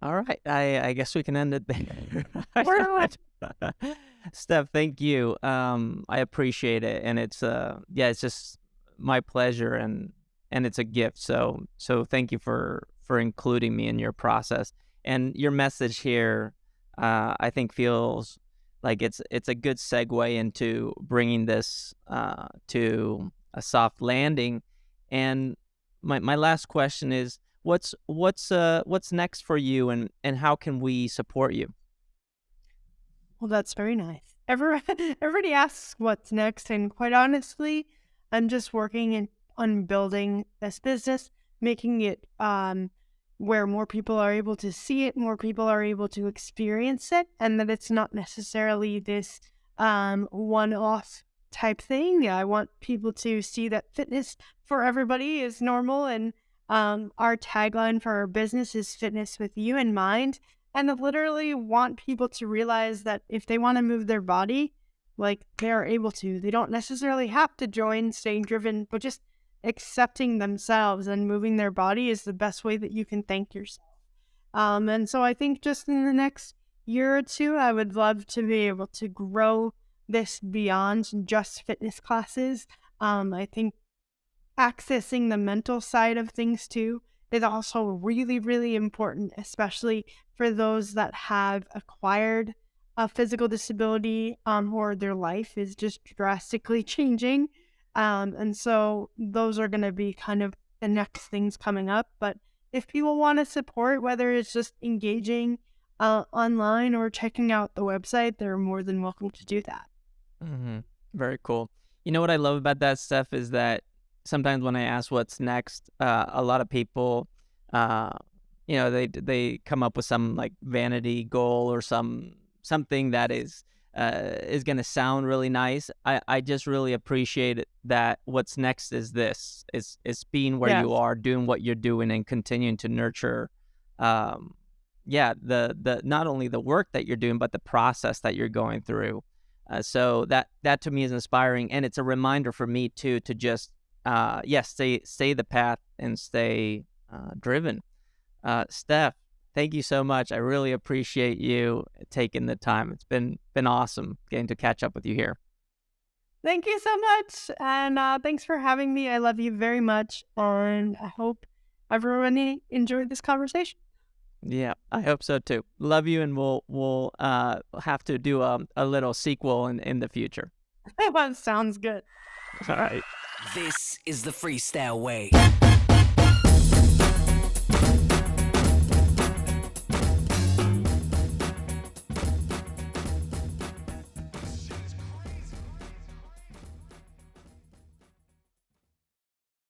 All right. I guess we can end it there. Steph, thank you. I appreciate it. And it's it's just my pleasure, and it's a gift. So thank you for including me in your process. And your message here, I think feels like it's a good segue into bringing this to a soft landing. And my last question is, what's next for you, and how can we support you? Well, that's very nice. Everybody asks what's next, and quite honestly, I'm just working on building this business, making it where more people are able to see it, more people are able to experience it, and that it's not necessarily this one-off type thing. Yeah, I want people to see that fitness for everybody is normal, and our tagline for our business is fitness with you in mind. And I literally want people to realize that if they want to move their body, like, they are able to. They don't necessarily have to join Staying Driven, but just accepting themselves and moving their body is the best way that you can thank yourself. And so I think just in the next year or two, I would love to be able to grow this beyond just fitness classes. I think accessing the mental side of things too is also really, really important, especially for those that have acquired a physical disability or their life is just drastically changing. And so those are going to be kind of the next things coming up. But if people want to support, whether it's just engaging online or checking out the website, they're more than welcome to do that. Mm-hmm. Very cool. You know what I love about that, Steph, is that sometimes when I ask what's next, a lot of people, they come up with some like vanity goal or something that is going to sound really nice. I just really appreciate that what's next is this, is being where you are, doing what you're doing, and continuing to nurture, the not only the work that you're doing, but the process that you're going through. So that to me is inspiring, and it's a reminder for me too to just stay the path and stay driven. Steph, thank you so much. I really appreciate you taking the time. It's been awesome getting to catch up with you here. Thank you so much, and thanks for having me. I love you very much, and I hope everyone enjoyed this conversation. Yeah, I hope so too. Love you, and we'll have to do a little sequel in the future. That sounds good. All right. This is the freestyle way.